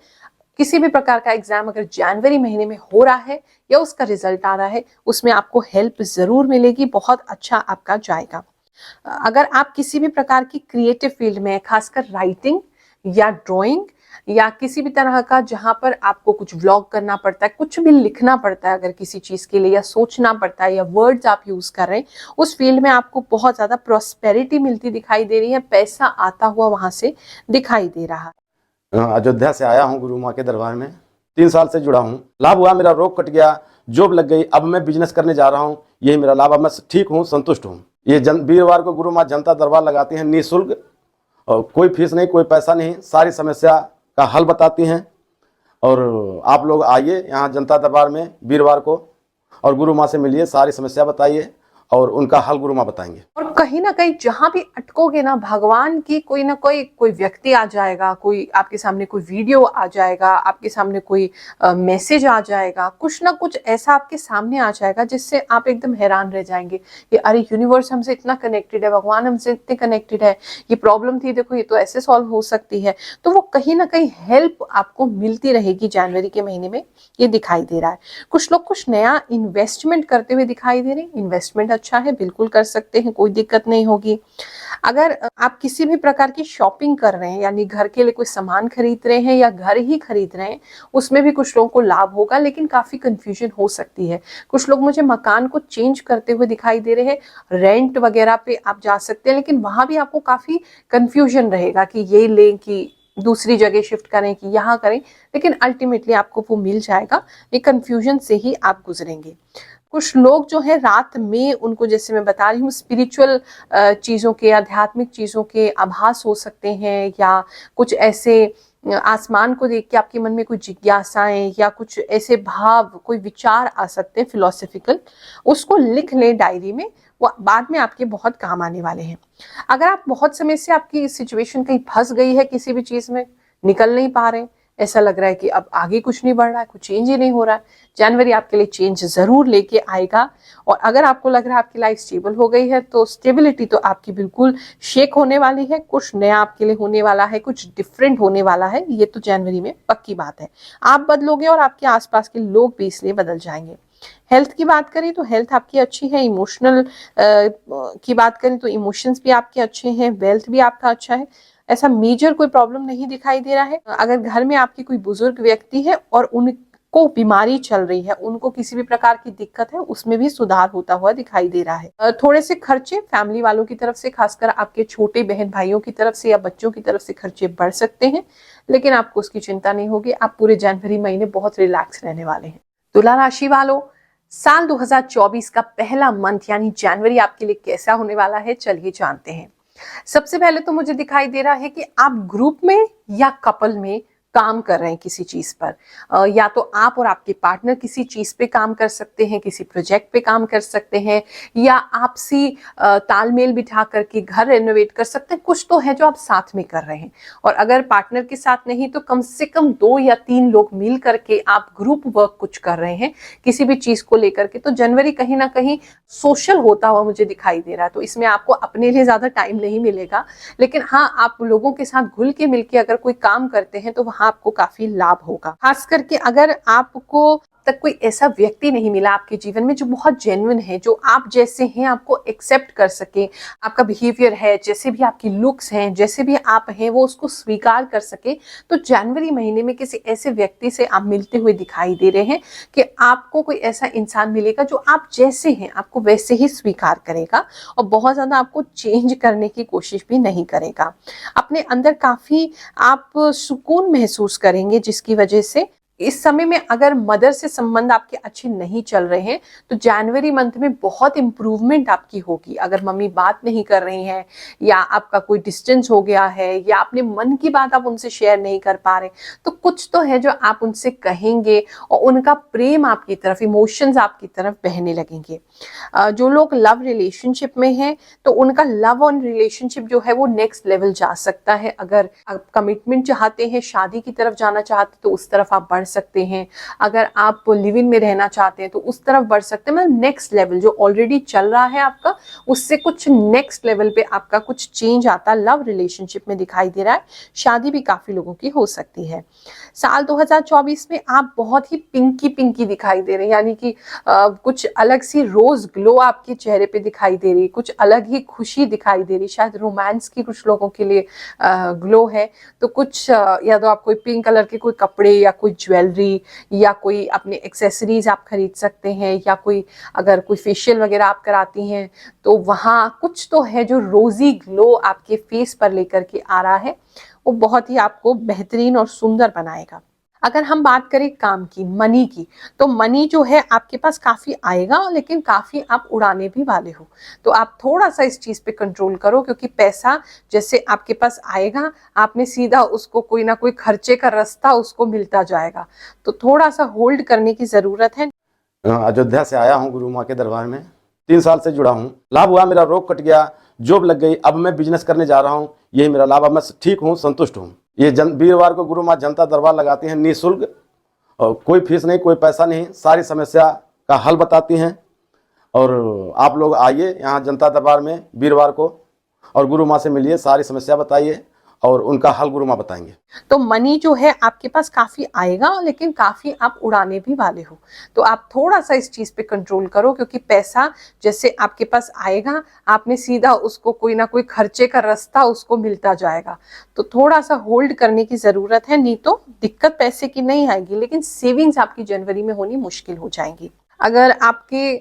किसी भी प्रकार का एग्जाम अगर जनवरी महीने में हो रहा है या उसका रिजल्ट आ रहा है, उसमें आपको हेल्प जरूर मिलेगी, बहुत अच्छा आपका जाएगा। अगर आप किसी भी प्रकार की क्रिएटिव फील्ड में, खासकर राइटिंग या ड्राइंग या किसी भी तरह का जहां पर आपको कुछ व्लॉग करना पड़ता है, कुछ भी लिखना पड़ता है अगर किसी चीज के लिए, या सोचना पड़ता है, या वर्ड्स आप यूज कर रहे हैं, उस फील्ड में आपको बहुत ज्यादा प्रॉस्पेरिटी मिलती दिखाई दे रही है, पैसा आता हुआ वहां से दिखाई दे रहा है। अयोध्या से आया हूँ गुरु माँ के दरबार में, 3 साल से जुड़ा हूँ। लाभ हुआ, मेरा रोग कट गया, जॉब लग गई, अब मैं बिजनेस करने जा रहा हूँ, यही मेरा लाभ। अब मैं ठीक हूँ, संतुष्ट हूँ। ये वीरवार को गुरु माँ जनता दरबार लगाती हैं निःशुल्क, और कोई फीस नहीं, कोई पैसा नहीं, सारी समस्या का हल बताती हैं। और आप लोग आइए यहाँ जनता दरबार में वीरवार को और गुरु माँ से मिलिए, सारी समस्या बताइए और उनका हल गुरु माँ बताएंगे। और कहीं ना कहीं जहां भी अटकोगे ना, भगवान की कोई ना कोई व्यक्ति आ जाएगा, कोई आपके सामने कोई वीडियो आ जाएगा, आपके सामने कोई मैसेज आ जाएगा, कुछ ना कुछ ऐसा आपके सामने आ जाएगा जिससे आप एकदम हैरान रह जाएंगे कि अरे यूनिवर्स हमसे इतना कनेक्टेड है, भगवान हमसे इतने कनेक्टेड है, ये प्रॉब्लम थी, देखो ये तो ऐसे सॉल्व हो सकती है। तो वो कहीं ना कहीं हेल्प आपको मिलती रहेगी जनवरी के महीने में, ये दिखाई दे रहा है। कुछ लोग कुछ नया इन्वेस्टमेंट करते हुए दिखाई दे रहे हैं। इन्वेस्टमेंट अच्छा है, बिल्कुल कर सकते हैं, कोई दिक्कत नहीं होगी। अगर आप किसी भी प्रकार की शॉपिंग कर रहे हैं, यानी घर के लिए कोई सामान खरीद रहे हैं या घर ही खरीद रहे हैं, उसमें भी कुछ लोगों को लाभ होगा, लेकिन काफी कंफ्यूजन हो सकती है। कुछ लोग मुझे मकान को चेंज करते हुए दिखाई दे रहे हैं, रेंट वगैरह पे आप जा सकते हैं, लेकिन वहां भी आपको काफी कंफ्यूजन रहेगा कि ये लें कि दूसरी जगह शिफ्ट करें कि यहाँ करें, लेकिन अल्टीमेटली आपको वो मिल जाएगा। ये कंफ्यूजन से ही आप गुजरेंगे। कुछ लोग जो है रात में, उनको जैसे मैं बता रही हूँ, स्पिरिचुअल चीज़ों के, आध्यात्मिक चीज़ों के आभास हो सकते हैं, या कुछ ऐसे आसमान को देख के आपके मन में कोई जिज्ञासाएं या कुछ ऐसे भाव, कोई विचार आ सकते हैं फिलोसफिकल, उसको लिख लें डायरी में, वो बाद में आपके बहुत काम आने वाले हैं। अगर आप बहुत समय से आपकी सिचुएशन कहीं फंस गई है, किसी भी चीज़ में निकल नहीं पा रहे, ऐसा लग रहा है कि अब आगे कुछ नहीं बढ़ रहा है, कुछ चेंज ही नहीं हो रहा है, जनवरी आपके लिए चेंज जरूर लेके आएगा। और अगर आपको लग रहा है आपकी लाइफ स्टेबल हो गई है, तो स्टेबिलिटी तो आपकी बिल्कुल शेक होने वाली है। कुछ नया आपके लिए होने वाला है, कुछ डिफरेंट होने वाला है, ये तो जनवरी में पक्की बात है। आप बदलोगे और आपके आसपास के लोग भी इसलिए बदल जाएंगे। हेल्थ की बात करें तो हेल्थ आपकी अच्छी है। इमोशनल की बात करें तो इमोशंस भी आपके अच्छे हैं। वेल्थ भी आपका अच्छा है। ऐसा मेजर कोई प्रॉब्लम नहीं दिखाई दे रहा है। अगर घर में आपकी कोई बुजुर्ग व्यक्ति है और उनको बीमारी चल रही है, उनको किसी भी प्रकार की दिक्कत है, उसमें भी सुधार होता हुआ दिखाई दे रहा है। थोड़े से खर्चे फैमिली वालों की तरफ से, खासकर आपके छोटे बहन भाइयों की तरफ से या बच्चों की तरफ से खर्चे बढ़ सकते हैं, लेकिन आपको उसकी चिंता नहीं होगी। आप पूरे जनवरी महीने बहुत रिलैक्स रहने वाले हैं। तुला राशि वालों, साल 2024 का पहला मंथ यानी जनवरी आपके लिए कैसा होने वाला है, चलिए जानते हैं। सबसे पहले तो मुझे दिखाई दे रहा है कि आप ग्रुप में या कपल में काम कर रहे हैं किसी चीज पर, या तो आप और आपके पार्टनर किसी चीज पे काम कर सकते हैं, किसी प्रोजेक्ट पे काम कर सकते हैं, या आपसी तालमेल बिठा करके घर रेनोवेट कर सकते हैं। कुछ तो है जो आप साथ में कर रहे हैं, और अगर पार्टनर के साथ नहीं तो कम से कम 2 या 3 लोग मिल करके आप ग्रुप वर्क कुछ कर रहे हैं किसी भी चीज को लेकर के। तो जनवरी कहीं ना कहीं सोशल होता हुआ मुझे दिखाई दे रहा है। तो इसमें आपको अपने लिए ज्यादा टाइम नहीं मिलेगा, लेकिन हाँ, आप लोगों के साथ घुल के मिलके अगर कोई काम करते हैं तो आपको काफी लाभ होगा। खास करके अगर आपको तक कोई ऐसा व्यक्ति नहीं मिला आपके जीवन में जो बहुत जेन्युइन है, जो आप जैसे हैं आपको एक्सेप्ट कर सके, आपका बिहेवियर है, जैसे भी आपकी लुक्स हैं, जैसे भी आप हैं वो उसको स्वीकार कर सके। तो जनवरी महीने में किसी ऐसे व्यक्ति से आप मिलते हुए दिखाई दे रहे हैं कि आपको कोई ऐसा इंसान मिलेगा जो आप जैसे हैं आपको वैसे ही स्वीकार करेगा और बहुत ज़्यादा आपको चेंज करने की कोशिश भी नहीं करेगा। अपने अंदर काफ़ी आप सुकून महसूस करेंगे, जिसकी वजह से इस समय में अगर मदर से संबंध आपके अच्छे नहीं चल रहे हैं तो जनवरी मंथ में बहुत इम्प्रूवमेंट आपकी होगी। अगर मम्मी बात नहीं कर रही हैं या आपका कोई डिस्टेंस हो गया है या अपने मन की बात आप उनसे शेयर नहीं कर पा रहे, तो कुछ तो है जो आप उनसे कहेंगे और उनका प्रेम आपकी तरफ, इमोशंस आपकी तरफ बहने लगेंगे। जो लोग लव रिलेशनशिप में हैं तो उनका लव ऑन रिलेशनशिप जो है वो नेक्स्ट लेवल जा सकता है। अगर आप कमिटमेंट चाहते हैं, शादी की तरफ जाना चाहते हैं तो उस तरफ आप बढ़ सकते हैं। अगर आप लिव इन में रहना चाहते हैं तो उस तरफ बढ़ सकते हैं। मतलब नेक्स्ट लेवल जो ऑलरेडी चल रहा है आपका, उससे कुछ नेक्स्ट लेवल पे आपका कुछ चेंज आता लव रिलेशनशिप में दिखाई दे रहा है। शादी भी काफी लोगों की हो सकती है। साल 2024 में आप बहुत ही पिंकी पिंकी दिखाई दे रहे हैं, यानी कि कुछ अलग सी रोज ग्लो आपके चेहरे पे दिखाई दे रही है, कुछ अलग ही खुशी दिखाई दे रही है। शायद रोमांस की कुछ लोगों के लिए ग्लो है, तो कुछ या तो आप कोई पिंक कलर के कोई कपड़े या कोई ज्वेलरी या कोई अपने एक्सेसरीज आप खरीद सकते हैं, या कोई अगर कोई फेशियल वगैरह आप कराती हैं तो वहाँ कुछ तो है जो रोजी ग्लो आपके फेस पर लेकर के आ रहा है, वो बहुत ही आपको बेहतरीन और सुंदर बनाएगा। अगर हम बात करें काम की, मनी की, तो मनी जो है आपके पास काफ़ी आएगा, लेकिन काफ़ी आप उड़ाने भी वाले हो। तो आप थोड़ा सा इस चीज़ पे कंट्रोल करो, क्योंकि पैसा जैसे आपके पास आएगा आपने सीधा उसको कोई ना कोई खर्चे का रास्ता उसको मिलता जाएगा। तो थोड़ा सा होल्ड करने की ज़रूरत है। अयोध्या से आया हूँ गुरु माँ के दरबार में, 3 साल से जुड़ा हूँ। लाभ हुआ, मेरा रोग कट गया, जॉब लग गई, अब मैं बिजनेस करने जा रहा हूँ, यही मेरा लाभ। अब मैं ठीक हूँ, संतुष्ट हूँ। ये वीरवार को गुरु माँ जनता दरबार लगाती हैं निःशुल्क, और कोई फीस नहीं, कोई पैसा नहीं, सारी समस्या का हल बताती हैं। और आप लोग आइए यहाँ जनता दरबार में वीरवार को और गुरु माँ से मिलिए, सारी समस्या बताइए और उनका हल गुरु माँ बताएंगे। तो मनी जो है आपके पास काफी आएगा, लेकिन काफी आप उड़ाने भी वाले हो। तो आप थोड़ा सा इस चीज पे कंट्रोल करो, क्योंकि पैसा जैसे आपके पास आएगा आपने सीधा उसको कोई ना कोई खर्चे का रास्ता उसको मिलता जाएगा। तो थोड़ा सा होल्ड करने की जरूरत है, नहीं तो दिक्कत पैसे की नहीं आएगी, लेकिन सेविंग्स आपकी जनवरी में होनी मुश्किल हो जाएंगी। अगर आपके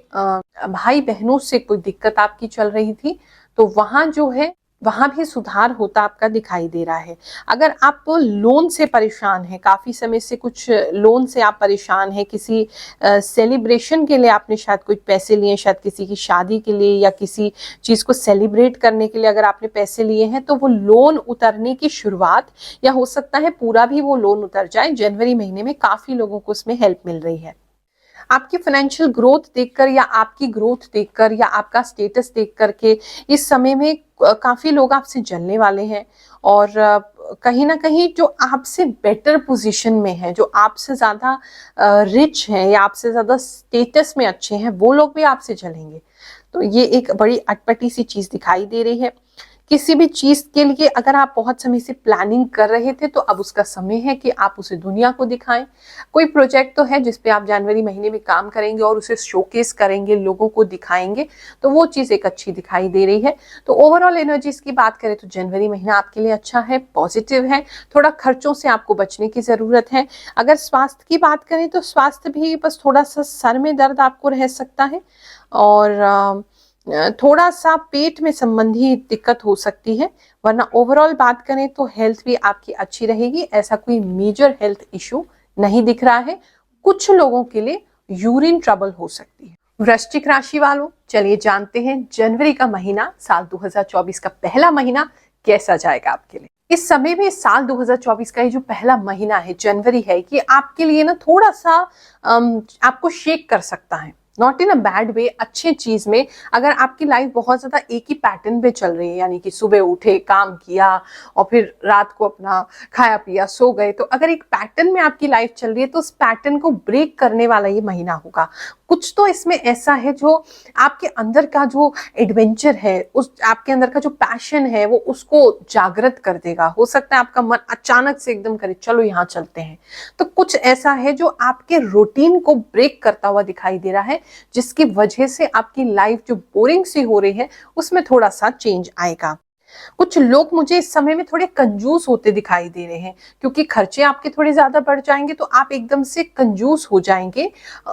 भाई बहनों से कोई दिक्कत आपकी चल रही थी तो वहां जो है वहां भी सुधार होता आपका दिखाई दे रहा है। अगर आप लोन से परेशान हैं, काफी समय से कुछ लोन से आप परेशान हैं, किसी सेलिब्रेशन के लिए आपने शायद कुछ पैसे लिए, शायद किसी की शादी के लिए या किसी चीज को सेलिब्रेट करने के लिए अगर आपने पैसे लिए हैं, तो वो लोन उतरने की शुरुआत, या हो सकता है पूरा भी वो लोन उतर जाए। जनवरी महीने में काफी लोगों को उसमें हेल्प मिल रही है। आपकी फाइनेंशियल ग्रोथ देखकर या आपकी ग्रोथ देखकर या आपका स्टेटस देख करके इस समय में काफी लोग आपसे जलने वाले हैं, और कहीं ना कहीं जो आपसे बेटर पोजीशन में है, जो आपसे ज्यादा रिच हैं या आपसे ज्यादा स्टेटस में अच्छे हैं, वो लोग भी आपसे जलेंगे। तो ये एक बड़ी अटपटी सी चीज दिखाई दे रही है। किसी भी चीज के लिए अगर आप बहुत समय से प्लानिंग कर रहे थे तो अब उसका समय है कि आप उसे दुनिया को दिखाएं। कोई प्रोजेक्ट तो है जिसपे आप जनवरी महीने में काम करेंगे और उसे शोकेस करेंगे, लोगों को दिखाएंगे, तो वो चीज एक अच्छी दिखाई दे रही है। तो ओवरऑल एनर्जीज की बात करें तो जनवरी महीना आपके लिए अच्छा है, पॉजिटिव है। थोड़ा खर्चों से आपको बचने की जरूरत है। अगर स्वास्थ्य की बात करें तो स्वास्थ्य भी बस थोड़ा सा सर में दर्द आपको रह सकता है, और थोड़ा सा पेट में संबंधी दिक्कत हो सकती है, वरना ओवरऑल बात करें तो हेल्थ भी आपकी अच्छी रहेगी। ऐसा कोई मेजर हेल्थ इशू नहीं दिख रहा है। कुछ लोगों के लिए यूरिन ट्रबल हो सकती है। वृश्चिक राशि वालों, चलिए जानते हैं जनवरी का महीना, साल 2024 का पहला महीना कैसा जाएगा आपके लिए। इस समय में साल 2024 का ये जो पहला महीना है जनवरी है, कि आपके लिए ना थोड़ा सा आपको शेक कर सकता है। Not in a bad way, अच्छे चीज में। अगर आपकी लाइफ बहुत ज्यादा एक ही पैटर्न पे चल रही है, यानी कि सुबह उठे, काम किया और फिर रात को अपना खाया पिया सो गए, तो अगर एक पैटर्न में आपकी लाइफ चल रही है तो उस पैटर्न को ब्रेक करने वाला ये महीना होगा। कुछ तो इसमें ऐसा है जो आपके अंदर का जो एडवेंचर है, उस आपके अंदर का जो पैशन है, वो उसको जागृत कर देगा। हो सकता है आपका मन अचानक से एकदम करे चलो यहाँ चलते हैं। तो कुछ ऐसा है जो आपके रूटीन को ब्रेक करता हुआ दिखाई दे रहा है, जिसकी वजह से आपकी लाइफ जो बोरिंग सी हो रही है उसमें थोड़ा सा चेंज आएगा। कुछ लोग मुझे इस समय में थोड़े कंजूस होते दिखाई दे रहे हैं, क्योंकि खर्चे आपके थोड़े ज्यादा बढ़ जाएंगे तो आप एकदम से कंजूस हो जाएंगे,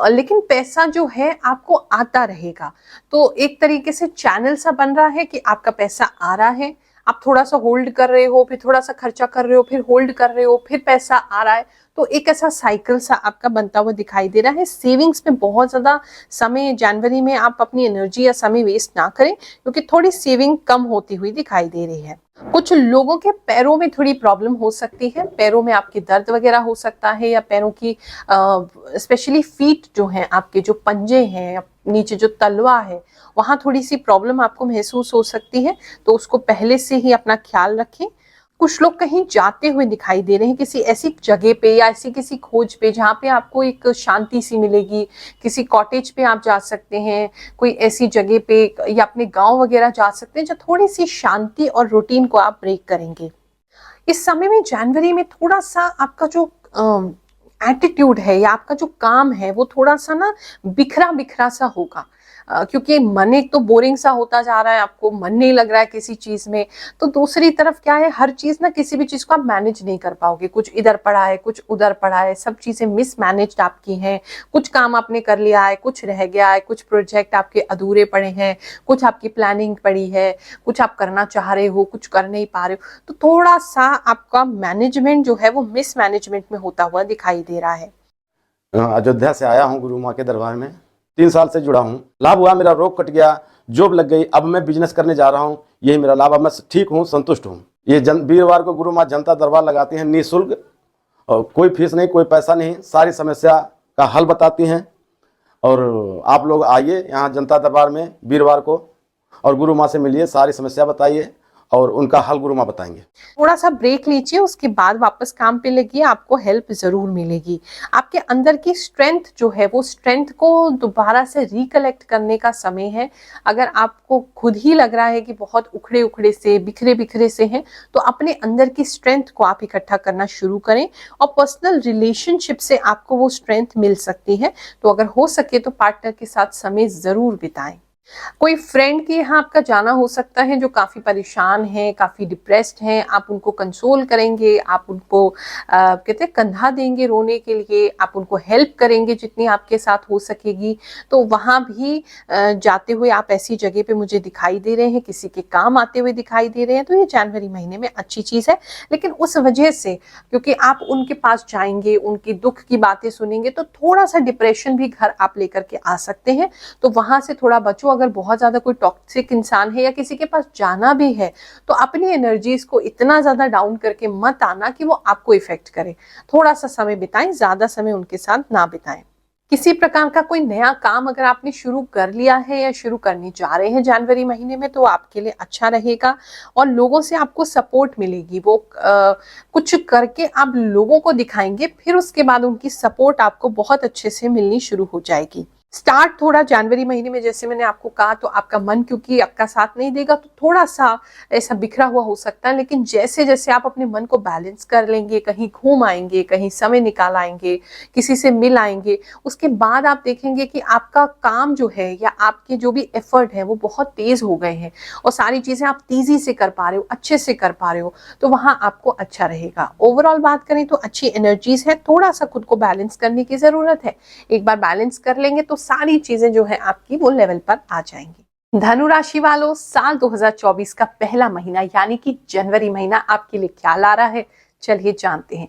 लेकिन पैसा जो है आपको आता रहेगा। तो एक तरीके से चैनल सा बन रहा है कि आपका पैसा आ रहा है, आप थोड़ा सा होल्ड कर रहे हो, फिर थोड़ा सा खर्चा कर रहे हो, फिर होल्ड कर रहे हो, फिर पैसा आ रहा है। तो एक ऐसा साइकिल सा आपका बनता हुआ दिखाई दे रहा है। सेविंग्स में बहुत ज्यादा समय जनवरी में आप अपनी एनर्जी या समय वेस्ट ना करें, क्योंकि थोड़ी सेविंग कम होती हुई दिखाई दे रही है। कुछ लोगों के पैरों में थोड़ी प्रॉब्लम हो सकती है, पैरों में आपके दर्द वगैरह हो सकता है, या पैरों की स्पेशली फीट जो हैं, आपके जो पंजे हैं, नीचे जो तलवा है, वहां थोड़ी सी प्रॉब्लम आपको महसूस हो सकती है। तो उसको पहले से ही अपना ख्याल रखें। कुछ लोग कहीं जाते हुए दिखाई दे रहे हैं, किसी ऐसी जगह पे या ऐसी किसी खोज पे जहाँ पे आपको एक शांति सी मिलेगी। किसी कॉटेज पे आप जा सकते हैं, कोई ऐसी जगह पे, या अपने गांव वगैरह जा सकते हैं, जो थोड़ी सी शांति और रूटीन को आप ब्रेक करेंगे। इस समय में जनवरी में थोड़ा सा आपका जो एटीट्यूड है या आपका जो काम है वो थोड़ा सा ना बिखरा बिखरा सा होगा, क्योंकि मन एक तो बोरिंग सा होता जा रहा है, आपको मन नहीं लग रहा है किसी चीज में। तो दूसरी तरफ क्या है, हर चीज ना, किसी भी चीज को आप मैनेज नहीं कर पाओगे। कुछ इधर पड़ा है, कुछ उधर पड़ा है, सब चीजें मिसमैनेज्ड आपकी हैं। कुछ काम आपने कर लिया है, कुछ रह गया है, कुछ प्रोजेक्ट आपके अधूरे पड़े हैं, कुछ आपकी प्लानिंग पड़ी है, कुछ आप करना चाह रहे हो, कुछ कर नहीं पा रहे हो। तो थोड़ा सा आपका मैनेजमेंट जो है वो मिसमैनेजमेंट में होता हुआ दिखाई दे रहा है। अयोध्या से आया हूँ गुरु माँ के दरबार में, 3 साल से जुड़ा हूँ। लाभ हुआ, मेरा रोग कट गया, जॉब लग गई, अब मैं बिजनेस करने जा रहा हूँ, यही मेरा लाभ। अब मैं ठीक हूँ, संतुष्ट हूँ। ये वीरवार को गुरु माँ जनता दरबार लगाती हैं निःशुल्क, और कोई फीस नहीं, कोई पैसा नहीं, सारी समस्या का हल बताती हैं। और आप लोग आइए यहाँ जनता दरबार में वीरवार को, और गुरु माँ से मिलिए, सारी समस्या बताइए और उनका हल गुरु माँ बताएंगे। थोड़ा सा ब्रेक लीजिए, उसके बाद वापस काम पे लगिए, आपको हेल्प जरूर मिलेगी। आपके अंदर की स्ट्रेंथ जो है, वो स्ट्रेंथ को दोबारा से रिकलेक्ट करने का समय है। अगर आपको खुद ही लग रहा है कि बहुत उखड़े उखड़े से, बिखरे बिखरे से हैं, तो अपने अंदर की स्ट्रेंथ को आप इकट्ठा करना शुरू करें, और पर्सनल रिलेशनशिप से आपको वो स्ट्रेंथ मिल सकती है। तो अगर हो सके तो पार्टनर के साथ समय जरूर बिताएं। कोई फ्रेंड के यहाँ आपका जाना हो सकता है जो काफी परेशान है, काफी डिप्रेस्ड हैं। आप उनको कंसोल करेंगे, आप उनको कहते हैं कंधा देंगे रोने के लिए, आप उनको हेल्प करेंगे जितनी आपके साथ हो सकेगी। तो वहां भी जाते हुए आप ऐसी जगह पे मुझे दिखाई दे रहे हैं, किसी के काम आते हुए दिखाई दे रहे हैं। तो ये जनवरी महीने में अच्छी चीज है, लेकिन उस वजह से क्योंकि आप उनके पास जाएंगे, उनकी दुख की बातें सुनेंगे, तो थोड़ा सा डिप्रेशन भी घर आप लेकर के आ सकते हैं। तो वहां से थोड़ा बचो। अगर बहुत ज्यादा कोई टॉक्सिक इंसान है या किसी के पास जाना भी है, तो अपनी एनर्जीज को इतना ज्यादा डाउन करके मत आना कि वो आपको इफेक्ट करे। थोड़ा सा समय बिताएं, ज्यादा समय उनके साथ ना बिताएं। किसी प्रकार का कोई नया काम अगर आपने शुरू कर लिया है या शुरू करने जा रहे हैं जनवरी महीने में, तो आपके लिए अच्छा रहेगा और लोगों से आपको सपोर्ट मिलेगी। वो कुछ करके आप लोगों को दिखाएंगे, फिर उसके बाद उनकी सपोर्ट आपको बहुत अच्छे से मिलनी शुरू हो जाएगी। स्टार्ट थोड़ा जनवरी महीने में, जैसे मैंने आपको कहा, तो आपका मन क्योंकि आपका साथ नहीं देगा, तो थोड़ा सा ऐसा बिखरा हुआ हो सकता है। लेकिन जैसे जैसे आप अपने मन को बैलेंस कर लेंगे, कहीं घूम आएंगे, कहीं समय निकाल आएंगे, किसी से मिल आएंगे, उसके बाद आप देखेंगे कि आपका काम जो है या आपके जो भी एफर्ट है वो बहुत तेज हो गए हैं और सारी चीजें आप तेजी से कर पा रहे हो, अच्छे से कर पा रहे हो। तो वहां आपको अच्छा रहेगा। ओवरऑल बात करें तो अच्छी एनर्जीज है, थोड़ा सा खुद को बैलेंस करने की जरूरत है। एक बार बैलेंस कर लेंगे तो सारी चीजें जो है आपकी वो लेवल पर आ जाएंगी। धनु राशि वालों, साल 2024 का पहला महीना यानी कि जनवरी महीना आपके लिए क्या ला रहा है, चलिए जानते हैं।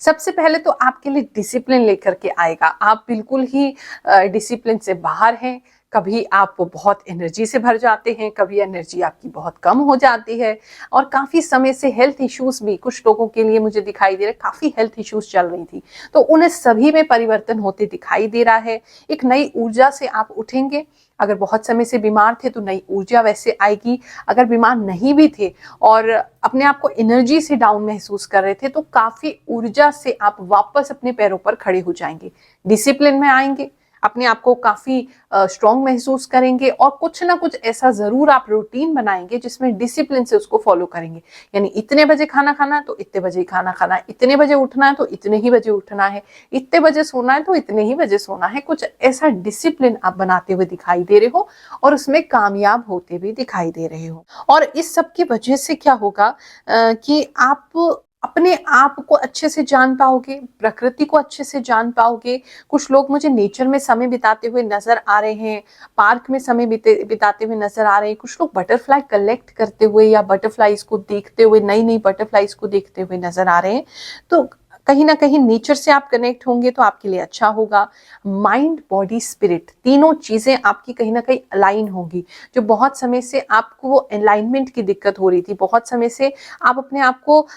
सबसे पहले तो आपके लिए डिसिप्लिन लेकर के आएगा। आप बिल्कुल ही डिसिप्लिन से बाहर हैं, कभी आप बहुत एनर्जी से भर जाते हैं, कभी एनर्जी आपकी बहुत कम हो जाती है, और काफ़ी समय से हेल्थ इश्यूज भी कुछ लोगों के लिए मुझे दिखाई दे रहे, काफ़ी हेल्थ इश्यूज चल रही थी, तो उन्हें सभी में परिवर्तन होते दिखाई दे रहा है। एक नई ऊर्जा से आप उठेंगे। अगर बहुत समय से बीमार थे तो नई ऊर्जा वैसे आएगी। अगर बीमार नहीं भी थे और अपने आप को एनर्जी से डाउन महसूस कर रहे थे, तो काफ़ी ऊर्जा से आप वापस अपने पैरों पर खड़े हो जाएंगे, डिसिप्लिन में आएंगे, अपने आप को काफ़ी स्ट्रॉन्ग महसूस करेंगे, और कुछ ना कुछ ऐसा ज़रूर आप रूटीन बनाएंगे जिसमें डिसिप्लिन से उसको फॉलो करेंगे। यानी इतने बजे खाना खाना है तो इतने बजे ही खाना खाना है, इतने बजे उठना है तो इतने ही बजे उठना है, इतने बजे सोना है तो इतने ही बजे सोना है। कुछ ऐसा डिसिप्लिन आप बनाते हुए दिखाई दे रहे हो और उसमें कामयाब होते भी दिखाई दे रहे हो। और इस सब की वजह से क्या होगा कि आप अपने आप को अच्छे से जान पाओगे, प्रकृति को अच्छे से जान पाओगे। कुछ लोग मुझे नेचर में समय बिताते हुए नजर आ रहे हैं, पार्क में समय बिताते हुए नजर आ रहे हैं। कुछ लोग बटरफ्लाई कलेक्ट करते हुए या बटरफ्लाईज को देखते हुए, नई नई बटरफ्लाईज को देखते हुए नजर आ रहे हैं। तो कहीं ना कहीं नेचर से आप कनेक्ट होंगे तो आपके लिए अच्छा होगा। माइंड, बॉडी, स्पिरिट, तीनों चीजें आपकी कहीं ना कहीं अलाइन होंगी। जो बहुत समय से आपको वो अलाइनमेंट की दिक्कत हो रही थी, बहुत समय से आप अपने आप को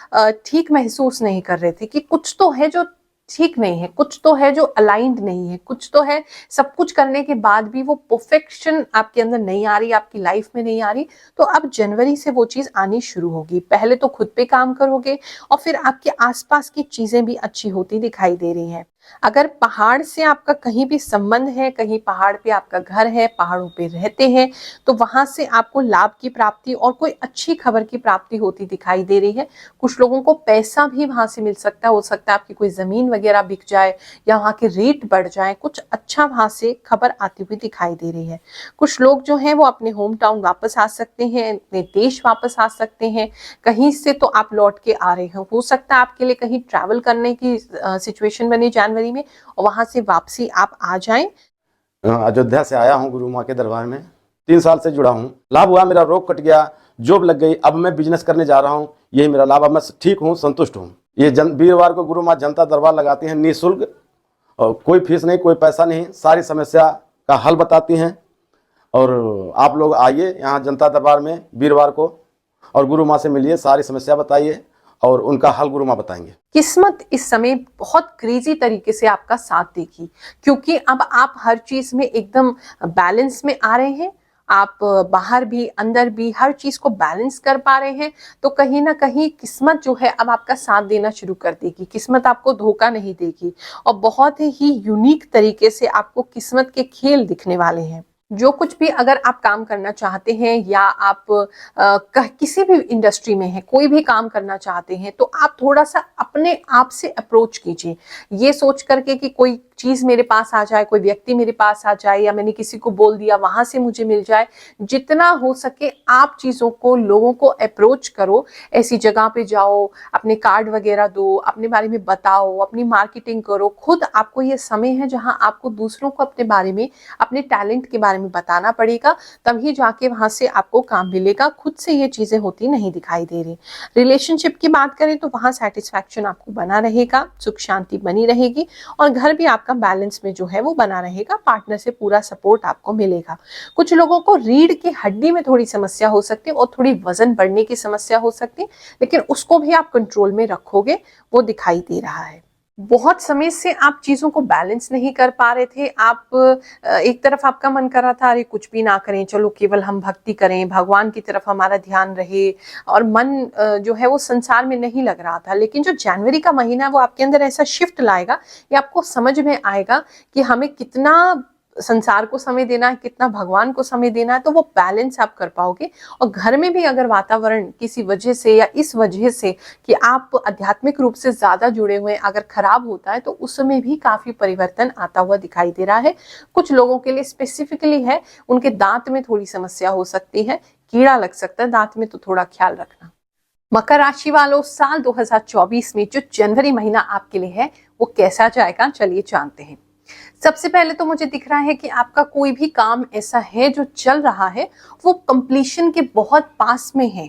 ठीक महसूस नहीं कर रहे थे कि कुछ तो है जो ठीक नहीं है, कुछ तो है जो अलाइंड नहीं है, कुछ तो है, सब कुछ करने के बाद भी वो परफेक्शन आपके अंदर नहीं आ रही, आपकी लाइफ में नहीं आ रही। तो अब जनवरी से वो चीज आनी शुरू होगी। पहले तो खुद पे काम करोगे और फिर आपके आसपास की चीजें भी अच्छी होती दिखाई दे रही हैं। अगर पहाड़ से आपका कहीं भी संबंध है, कहीं पहाड़ पे आपका घर है, पहाड़ों पे रहते हैं, तो वहां से आपको लाभ की प्राप्ति और कोई अच्छी खबर की प्राप्ति होती दिखाई दे रही है। कुछ लोगों को पैसा भी वहां से मिल सकता है, हो सकता है आपकी कोई जमीन वगैरह बिक जाए या वहां के रेट बढ़ जाए, कुछ अच्छा वहां से खबर आती हुई दिखाई दे रही है। कुछ लोग जो हैं वो अपने होम टाउन वापस आ सकते हैं, अपने देश वापस आ सकते हैं। कहीं से तो आप लौट के आ रहे हो सकता है आपके लिए कहीं ट्रैवल करने की सिचुएशन बने जनवरी में, और वहां से वापसी आप आ जाएं। अयोध्या से आया हूँ गुरु माँ के दरबार में, 3 साल से जुड़ा हूँ। लाभ हुआ, मेरा रोग कट गया, जॉब लग गई, अब मैं बिजनेस करने जा रहा हूँ, यही मेरा लाभ। अब मैं ठीक हूँ, संतुष्ट हूँ। ये वीरवार को गुरु माँ जनता दरबार लगाती हैं निःशुल्क, और कोई फीस नहीं, कोई पैसा नहीं, सारी समस्या का हल बताती हैं। और आप लोग आइए यहाँ जनता दरबार में वीरवार को और गुरु माँ से मिलिए, सारी समस्या बताइए और उनका हल गुरु माँ बताएंगे। किस्मत इस समय बहुत क्रेजी तरीके से आपका साथ देगी, क्योंकि अब आप हर चीज में एकदम बैलेंस में आ रहे हैं। आप बाहर भी अंदर भी हर चीज को बैलेंस कर पा रहे हैं। तो कहीं ना कहीं किस्मत जो है अब आपका साथ देना शुरू कर देगी। किस्मत आपको धोखा नहीं देगी और बहुत ही यूनिक तरीके से आपको किस्मत के खेल दिखने वाले हैं। जो कुछ भी अगर आप काम करना चाहते हैं या आप किसी भी इंडस्ट्री में हैं, कोई भी काम करना चाहते हैं, तो आप थोड़ा सा अपने आप से अप्रोच कीजिए, ये सोच करके कि कोई चीज मेरे पास आ जाए, कोई व्यक्ति मेरे पास आ जाए, या मैंने किसी को बोल दिया वहां से मुझे मिल जाए। जितना हो सके आप चीजों को, लोगों को अप्रोच करो, ऐसी जगह पे जाओ, अपने कार्ड वगैरह दो, अपने बारे में बताओ, अपनी मार्केटिंग करो। खुद आपको ये समय है जहां आपको दूसरों को अपने बारे में, अपने टैलेंट के बारे में बताना पड़ेगा, तभी जाके वहां से आपको काम मिलेगा। खुद से ये चीजें होती नहीं दिखाई दे रही। रिलेशनशिप की बात करें तो वहां सेटिस्फैक्शन आपको बना रहेगा, सुख शांति बनी रहेगी, और घर भी आपका बैलेंस में जो है वो बना रहेगा। पार्टनर से पूरा सपोर्ट आपको मिलेगा। कुछ लोगों को रीढ़ की हड्डी में थोड़ी समस्या हो सकती है और थोड़ी वजन बढ़ने की समस्या हो सकती है, लेकिन उसको भी आप कंट्रोल में रखोगे, वो दिखाई दे रहा है। बहुत समय से आप चीजों को बैलेंस नहीं कर पा रहे थे। आप एक तरफ आपका मन कर रहा था अरे कुछ भी ना करें, चलो केवल हम भक्ति करें, भगवान की तरफ हमारा ध्यान रहे, और मन जो है वो संसार में नहीं लग रहा था। लेकिन जो जनवरी का महीना है वो आपके अंदर ऐसा शिफ्ट लाएगा, ये आपको समझ में आएगा कि हमें कितना संसार को समय देना है, कितना भगवान को समय देना है, तो वो बैलेंस आप कर पाओगे। और घर में भी अगर वातावरण किसी वजह से या इस वजह से कि आप आध्यात्मिक रूप से ज्यादा जुड़े हुए अगर खराब होता है, तो उसमें भी काफी परिवर्तन आता हुआ दिखाई दे रहा है। कुछ लोगों के लिए स्पेसिफिकली है, उनके दांत में थोड़ी समस्या हो सकती है, कीड़ा लग सकता है दांत में, तो थोड़ा ख्याल रखना। मकर राशि वालों, साल 2024 में जो जनवरी महीना आपके लिए है वो कैसा जाएगा, चलिए जानते हैं। सबसे पहले तो मुझे दिख रहा है कि आपका कोई भी काम ऐसा है जो चल रहा है वो कंप्लीशन के बहुत पास में है।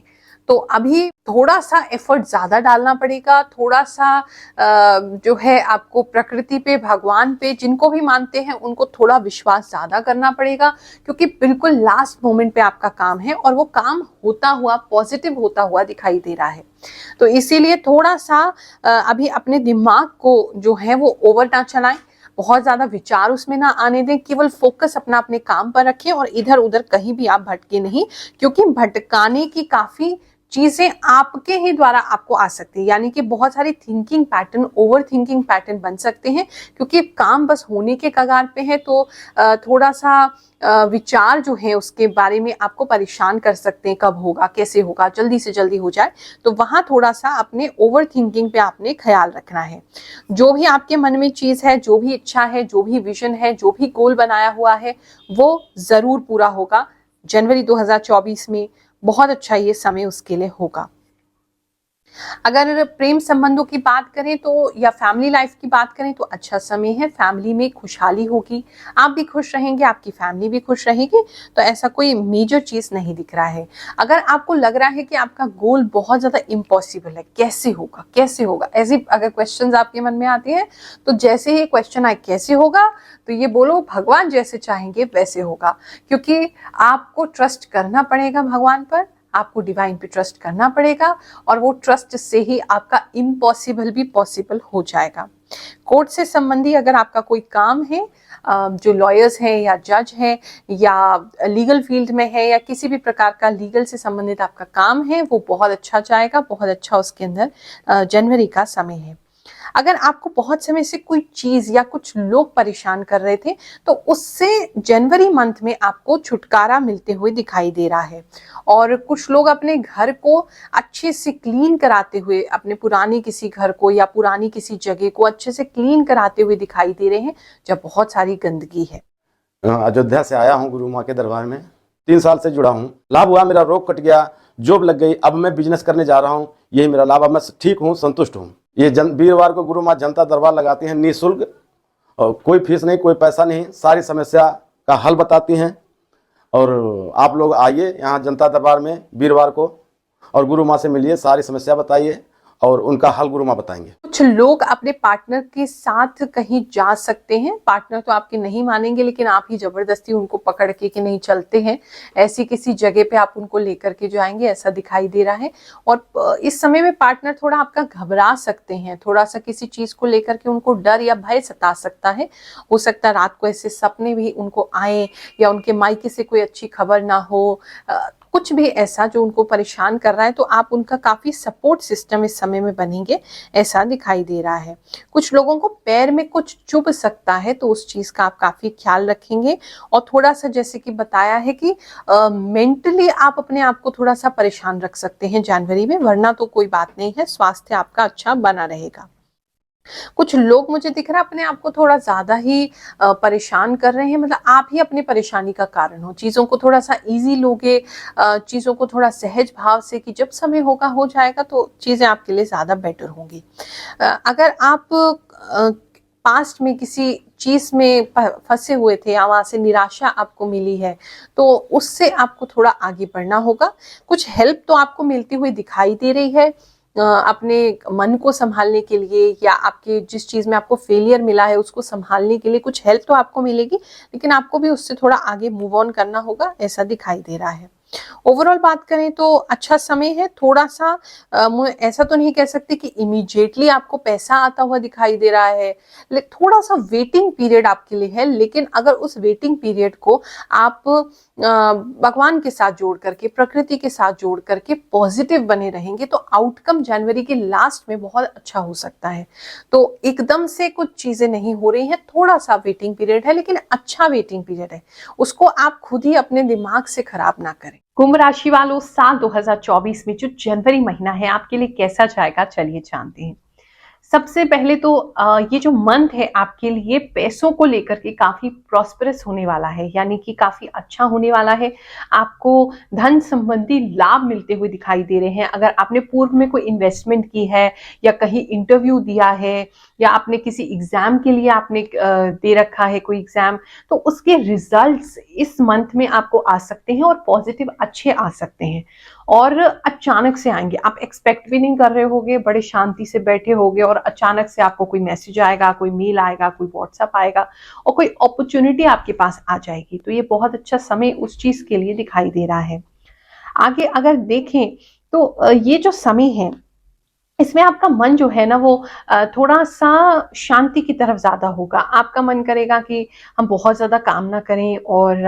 तो अभी थोड़ा सा एफर्ट ज्यादा डालना पड़ेगा, थोड़ा सा जो है आपको प्रकृति पे, भगवान पे, जिनको भी मानते हैं उनको थोड़ा विश्वास ज्यादा करना पड़ेगा, क्योंकि बिल्कुल लास्ट मोमेंट पे आपका काम है और वो काम होता हुआ, पॉजिटिव होता हुआ दिखाई दे रहा है। तो इसीलिए थोड़ा सा अभी अपने दिमाग को जो है वो ओवर ना चलाएं, बहुत ज्यादा विचार उसमें ना आने दें, केवल फोकस अपना अपने काम पर रखें और इधर उधर कहीं भी आप भटके नहीं, क्योंकि भटकाने की काफी चीजें आपके ही द्वारा आपको आ सकती है। यानी कि बहुत सारी thinking pattern, over thinking pattern बन सकते हैं, क्योंकि काम बस होने के कगार पे है। तो थोड़ा सा विचार जो है उसके बारे में आपको परेशान कर सकते हैं, कब होगा, कैसे होगा, जल्दी से जल्दी हो जाए। तो वहां थोड़ा सा अपने ओवर थिंकिंग पे आपने ख्याल रखना है। जो भी आपके मन में चीज है, जो भी इच्छा है, जो भी विजन है, जो भी गोल बनाया हुआ है, वो जरूर पूरा होगा। जनवरी 2024 में बहुत अच्छा ये समय उसके लिए होगा। अगर प्रेम संबंधों की बात करें तो, या फैमिली लाइफ की बात करें तो अच्छा समय है। फैमिली में खुशहाली होगी, आप भी खुश रहेंगे, आपकी फैमिली भी खुश रहेगी। तो ऐसा कोई मेजर चीज नहीं दिख रहा है। अगर आपको लग रहा है कि आपका गोल बहुत ज्यादा इम्पॉसिबल है, कैसे होगा, कैसे होगा, ऐसे अगर क्वेश्चंस आपके मन में आते हैं, तो जैसे ही क्वेश्चन आए कैसे होगा, तो ये बोलो भगवान जैसे चाहेंगे वैसे होगा। क्योंकि आपको ट्रस्ट करना पड़ेगा भगवान पर, आपको डिवाइन पे ट्रस्ट करना पड़ेगा, और वो ट्रस्ट से ही आपका इम्पॉसिबल भी पॉसिबल हो जाएगा। कोर्ट से संबंधी अगर आपका कोई काम है, जो लॉयर्स हैं या जज हैं या लीगल फील्ड में है, या किसी भी प्रकार का लीगल से संबंधित आपका काम है, वो बहुत अच्छा जाएगा, बहुत अच्छा उसके अंदर जनवरी का समय है। अगर आपको बहुत समय से कोई चीज या कुछ लोग परेशान कर रहे थे, तो उससे जनवरी मंथ में आपको छुटकारा मिलते हुए दिखाई दे रहा है। और कुछ लोग अपने घर को अच्छे से क्लीन कराते हुए, अपने पुराने किसी घर को या पुरानी किसी जगह को अच्छे से क्लीन कराते हुए दिखाई दे रहे हैं, जब बहुत सारी गंदगी है। अयोध्या से आया हूँ गुरु माँ के दरबार में, 3 साल से जुड़ा हूँ। लाभ हुआ, मेरा रोग कट गया, जॉब लग गई, अब मैं बिजनेस करने जा रहा हूँ, यही मेरा लाभ। अब मैं ठीक हूँ, संतुष्ट हूँ। ये वीरवार को गुरु माँ जनता दरबार लगाती हैं निःशुल्क, और कोई फीस नहीं, कोई पैसा नहीं, सारी समस्या का हल बताती हैं। और आप लोग आइए यहाँ जनता दरबार में वीरवार को, और गुरु माँ से मिलिए, सारी समस्या बताइए और उनका हल गुरु माँ बताएंगे। कुछ लोग अपने पार्टनर के साथ कहीं जा सकते हैं, पार्टनर तो आपके नहीं मानेंगे, लेकिन आप ही जबरदस्ती उनको पकड़ के कि नहीं चलते हैं, ऐसी किसी जगह पे आप उनको लेकर के जाएंगे, ऐसा दिखाई दे रहा है। और इस समय में पार्टनर थोड़ा आपका घबरा सकते हैं, थोड़ा सा किसी चीज को लेकर के उनको डर या भय सता सकता है। हो सकता है रात को ऐसे सपने भी उनको आए, या उनके मायके से कोई अच्छी खबर ना हो, कुछ भी ऐसा जो उनको परेशान कर रहा है। तो आप उनका काफी सपोर्ट सिस्टम इस समय में बनेंगे, ऐसा दिखाई दे रहा है। कुछ लोगों को पैर में कुछ चुभ सकता है, तो उस चीज का आप काफी ख्याल रखेंगे। और थोड़ा सा जैसे कि बताया है कि मेंटली आप अपने आप को थोड़ा सा परेशान रख सकते हैं जनवरी में, वरना तो कोई बात नहीं है, स्वास्थ्य आपका अच्छा बना रहेगा। कुछ लोग मुझे दिख रहा है अपने आप को थोड़ा ज्यादा ही परेशान कर रहे हैं, मतलब आप ही अपनी परेशानी का कारण हो। चीजों को थोड़ा सा इजी लोगे, चीजों को थोड़ा सहज भाव से कि जब समय होगा हो जाएगा, तो चीजें आपके लिए ज्यादा बेटर होंगी। अगर आप पास्ट में किसी चीज में फंसे हुए थे या वहां से निराशा आपको मिली है, तो उससे आपको थोड़ा आगे बढ़ना होगा। कुछ हेल्प तो आपको मिलती हुई दिखाई दे रही है, अपने मन को संभालने के लिए, या आपके जिस चीज में आपको फेलियर मिला है उसको संभालने के लिए कुछ हेल्प तो आपको मिलेगी, लेकिन आपको भी उससे थोड़ा आगे मूव ऑन करना होगा, ऐसा दिखाई दे रहा है। ओवरऑल बात करें तो अच्छा समय है। थोड़ा सा ऐसा तो नहीं कह सकते कि इमीडिएटली आपको पैसा आता हुआ दिखाई दे रहा है, थोड़ा सा वेटिंग पीरियड आपके लिए है। लेकिन अगर उस वेटिंग पीरियड को आप भगवान के साथ जोड़ करके, प्रकृति के साथ जोड़ करके पॉजिटिव बने रहेंगे, तो आउटकम जनवरी के लास्ट में बहुत अच्छा हो सकता है। तो एकदम से कुछ चीजें नहीं हो रही हैं, थोड़ा सा वेटिंग पीरियड है, लेकिन अच्छा वेटिंग पीरियड है, उसको आप खुद ही अपने दिमाग से खराब ना करें। कुंभ राशि वालों, साल 2024 में जो जनवरी महीना है आपके लिए कैसा जाएगा, चलिए जानते हैं। सबसे पहले तो ये जो मंथ है आपके लिए पैसों को लेकर के काफी प्रॉस्परस होने वाला है, यानी कि काफी अच्छा होने वाला है। आपको धन संबंधी लाभ मिलते हुए दिखाई दे रहे हैं। अगर आपने पूर्व में कोई इन्वेस्टमेंट की है, या कहीं इंटरव्यू दिया है, या आपने किसी एग्जाम के लिए आपने दे रखा है कोई एग्जाम, तो उसके रिजल्ट्स इस मंथ में आपको आ सकते हैं और पॉजिटिव अच्छे आ सकते हैं। और अचानक से आएंगे, आप एक्सपेक्ट भी नहीं कर रहे होगे, बड़े शांति से बैठे होगे और अचानक से आपको कोई मैसेज आएगा, कोई मेल आएगा, कोई व्हाट्सएप आएगा और कोई अपॉर्चुनिटी आपके पास आ जाएगी। तो ये बहुत अच्छा समय उस चीज के लिए दिखाई दे रहा है। आगे अगर देखें तो ये जो समय है इसमें आपका मन जो है ना वो थोड़ा सा शांति की तरफ ज्यादा होगा। आपका मन करेगा कि हम बहुत ज्यादा काम ना करें और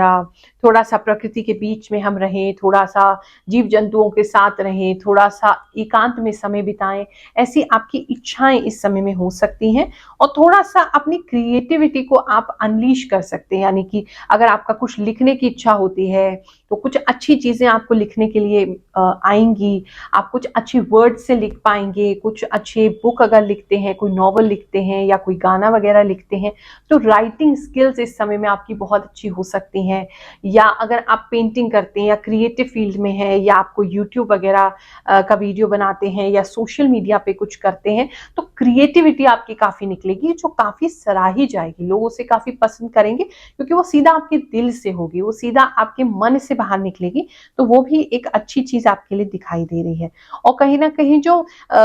थोड़ा सा प्रकृति के बीच में हम रहें, थोड़ा सा जीव जंतुओं के साथ रहें, थोड़ा सा एकांत में समय बिताएं। ऐसी आपकी इच्छाएं इस समय में हो सकती हैं और थोड़ा सा अपनी क्रिएटिविटी को आप अनलीश कर सकते हैं। यानी कि अगर आपका कुछ लिखने की इच्छा होती है तो कुछ अच्छी चीजें आपको लिखने के लिए आएंगी। आप कुछ अच्छे वर्ड से लिख पाएंगे, कुछ अच्छे बुक अगर लिखते हैं, कोई नॉवल लिखते हैं या कोई गाना वगैरह लिखते हैं तो राइटिंग स्किल्स इस समय में आपकी बहुत अच्छी हो सकती हैं। या अगर आप पेंटिंग करते हैं या क्रिएटिव फील्ड में हैं या आपको यूट्यूब वगैरह का वीडियो बनाते हैं या सोशल मीडिया पे कुछ करते हैं तो क्रिएटिविटी आपकी काफी निकलेगी जो काफी सराही जाएगी, लोग उसे काफी पसंद करेंगे क्योंकि वो सीधा आपके दिल से होगी, वो सीधा आपके मन से बाहर निकलेगी। तो वो भी एक अच्छी चीज आपके लिए दिखाई दे रही है। और कहीं ना कहीं जो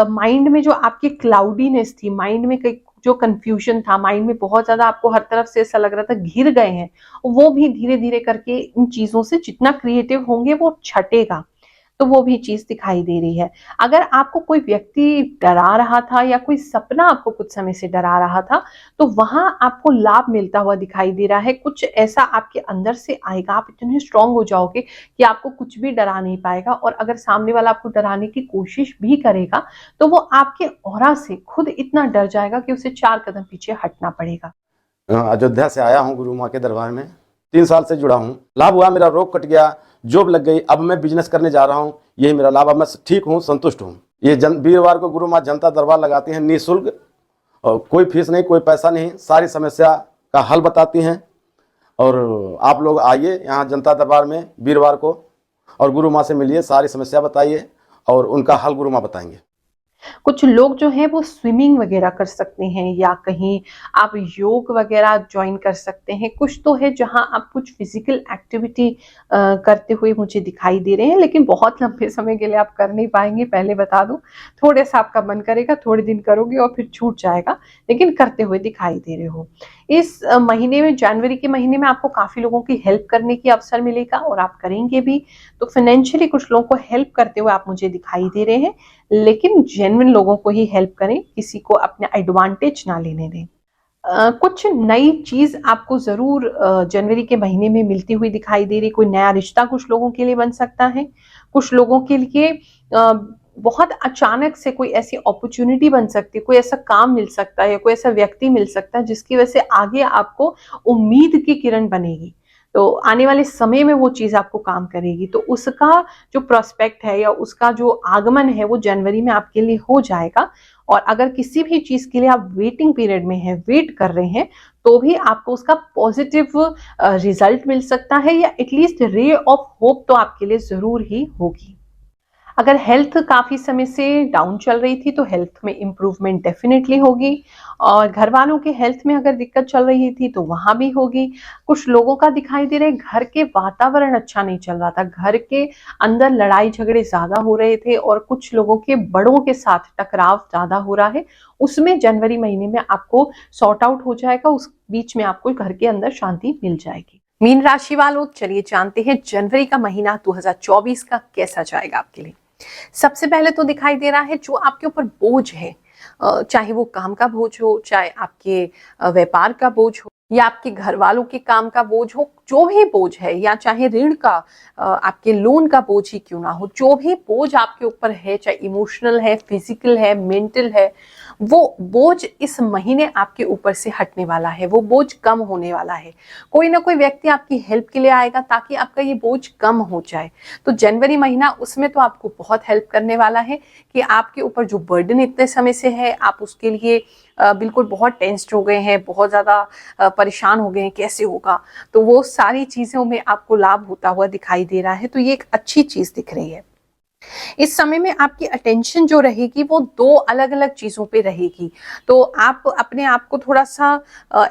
माइंड में जो आपकी क्लाउडीनेस थी, माइंड में कहीं जो कंफ्यूजन था, माइंड में बहुत ज्यादा आपको हर तरफ से ऐसा लग रहा था घिर गए हैं, वो भी धीरे धीरे करके इन चीजों से जितना क्रिएटिव होंगे वो छटेगा। तो वो भी चीज दिखाई दे रही है। अगर आपको कोई व्यक्ति डरा रहा था या कोई सपना आपको कुछ समय से डरा रहा था तो वहां आपको लाभ मिलता हुआ दिखाई दे रहा है। कुछ ऐसा आपके अंदर से आएगा, आप इतने स्ट्रांग हो जाओगे कि आपको कुछ भी डरा नहीं पाएगा। और अगर सामने वाला आपको डराने की कोशिश भी करेगा तो वो आपके ऑरा से खुद इतना डर जाएगा कि उसे 4 कदम पीछे हटना पड़ेगा। अयोध्या से आया हूँ गुरु माँ के दरबार में, 3 साल से जुड़ा हूँ। लाभ हुआ, मेरा रोग कट गया, जॉब लग गई, अब मैं बिजनेस करने जा रहा हूँ, यही मेरा लाभ। अब मैं ठीक हूँ, संतुष्ट हूँ। ये वीरवार को गुरु माँ जनता दरबार लगाती हैं निःशुल्क, और कोई फीस नहीं, कोई पैसा नहीं, सारी समस्या का हल बताती हैं। और आप लोग आइए यहाँ जनता दरबार में वीरवार को और गुरु माँ से मिलिए, सारी समस्या बताइए और उनका हल गुरु माँ बताएंगे। कुछ लोग जो है वो स्विमिंग वगैरह कर सकते हैं या कहीं आप योग वगैरह ज्वाइन कर सकते हैं। कुछ तो है जहां आप कुछ फिजिकल एक्टिविटी करते हुए मुझे दिखाई दे रहे हैं, लेकिन बहुत लंबे समय के लिए आप कर नहीं पाएंगे, पहले बता दूं। थोड़े सा आपका मन करेगा, थोड़े दिन करोगे और फिर छूट जाएगा, लेकिन करते हुए दिखाई दे रहे हो। इस महीने में, जनवरी के महीने में आपको काफी लोगों की हेल्प करने की अवसर मिलेगा और आप करेंगे भी। तो फाइनेंशियली कुछ लोगों को हेल्प करते हुए आप मुझे दिखाई दे रहे हैं, लेकिन जेन्युइन लोगों को ही हेल्प करें, किसी को अपना एडवांटेज ना लेने दें। कुछ नई चीज आपको जरूर जनवरी के महीने में मिलती हुई दिखाई दे रही। कोई नया रिश्ता कुछ लोगों के लिए बन सकता है, कुछ लोगों के लिए बहुत अचानक से कोई ऐसी अपॉर्चुनिटी बन सकती है, कोई ऐसा काम मिल सकता है, कोई ऐसा व्यक्ति मिल सकता है जिसकी वजह से आगे आपको उम्मीद की किरण बनेगी। तो आने वाले समय में वो चीज आपको काम करेगी। तो उसका जो प्रोस्पेक्ट है या उसका जो आगमन है वो जनवरी में आपके लिए हो जाएगा। और अगर किसी भी चीज के लिए आप वेटिंग पीरियड में हैं, वेट कर रहे हैं, तो भी आपको उसका पॉजिटिव रिजल्ट मिल सकता है या एटलीस्ट रे ऑफ होप तो आपके लिए जरूर ही होगी। अगर हेल्थ काफी समय से डाउन चल रही थी तो हेल्थ में इम्प्रूवमेंट डेफिनेटली होगी। और घर वालों के हेल्थ में अगर दिक्कत चल रही थी तो वहां भी होगी। कुछ लोगों का दिखाई दे रहा है घर के वातावरण अच्छा नहीं चल रहा था, घर के अंदर लड़ाई झगड़े ज्यादा हो रहे थे और कुछ लोगों के बड़ों के साथ टकराव ज्यादा हो रहा है। उसमें जनवरी महीने में आपको सॉर्ट आउट हो जाएगा, उस बीच में आपको घर के अंदर शांति मिल जाएगी। मीन राशि वालों, चलिए जानते हैं जनवरी का महीना 2024 का कैसा जाएगा आपके लिए। सबसे पहले तो दिखाई दे रहा है जो आपके ऊपर बोझ है, चाहे वो काम का बोझ हो, चाहे आपके व्यापार का बोझ हो या आपके घर वालों के काम का बोझ हो, जो भी बोझ है, या चाहे ऋण का, आपके लोन का बोझ ही क्यों ना हो, जो भी बोझ आपके ऊपर है, चाहे इमोशनल है, फिजिकल है, मेंटल है, वो बोझ इस महीने आपके ऊपर से हटने वाला है, वो बोझ कम होने वाला है। कोई ना कोई व्यक्ति आपकी हेल्प के लिए आएगा ताकि आपका ये बोझ कम हो जाए। तो जनवरी महीना उसमें तो आपको बहुत हेल्प करने वाला है कि आपके ऊपर जो बर्डन इतने समय से है, आप उसके लिए बिल्कुल बहुत टेंस्ड हो गए हैं, बहुत ज्यादा परेशान हो गए हैं, कैसे होगा, तो वो सारी चीजों में आपको लाभ होता हुआ दिखाई दे रहा है। तो ये एक अच्छी चीज दिख रही है। इस समय में आपकी अटेंशन जो रहेगी वो दो अलग अलग चीज़ों पे रहेगी। तो आप अपने आप को थोड़ा सा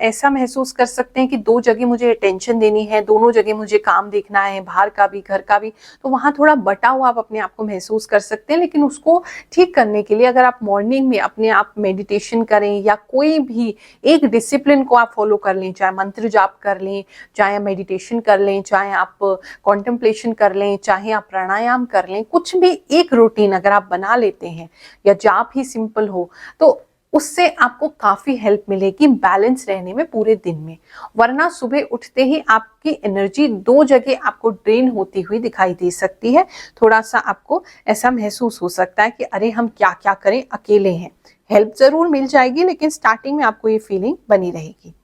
ऐसा महसूस कर सकते हैं कि दो जगह मुझे अटेंशन देनी है, दोनों जगह मुझे काम देखना है, बाहर का भी घर का भी। तो वहाँ थोड़ा बटा हुआ आप अपने आप को महसूस कर सकते हैं। लेकिन उसको ठीक करने के लिए अगर आप मॉर्निंग में अपने आप मेडिटेशन करें या कोई भी एक डिसिप्लिन को आप फॉलो कर लें, चाहे मंत्र जाप कर लें, चाहे मेडिटेशन कर लें, चाहे आप कॉन्टेम्पलेशन कर लें, चाहे आप प्राणायाम कर लें, कुछ भी एक रूटीन अगर आप बना लेते हैं या जाप ही सिंपल हो तो उससे आपको काफी हेल्प मिलेगी बैलेंस रहने में पूरे दिन में। वरना सुबह उठते ही आपकी एनर्जी दो जगह आपको ड्रेन होती हुई दिखाई दे सकती है। थोड़ा सा आपको ऐसा महसूस हो सकता है कि अरे हम क्या क्या करें, अकेले हैं। हेल्प जरूर मिल जाएगी लेकिन स्टार्टिंग में आपको ये फीलिंग बनी रहेगी।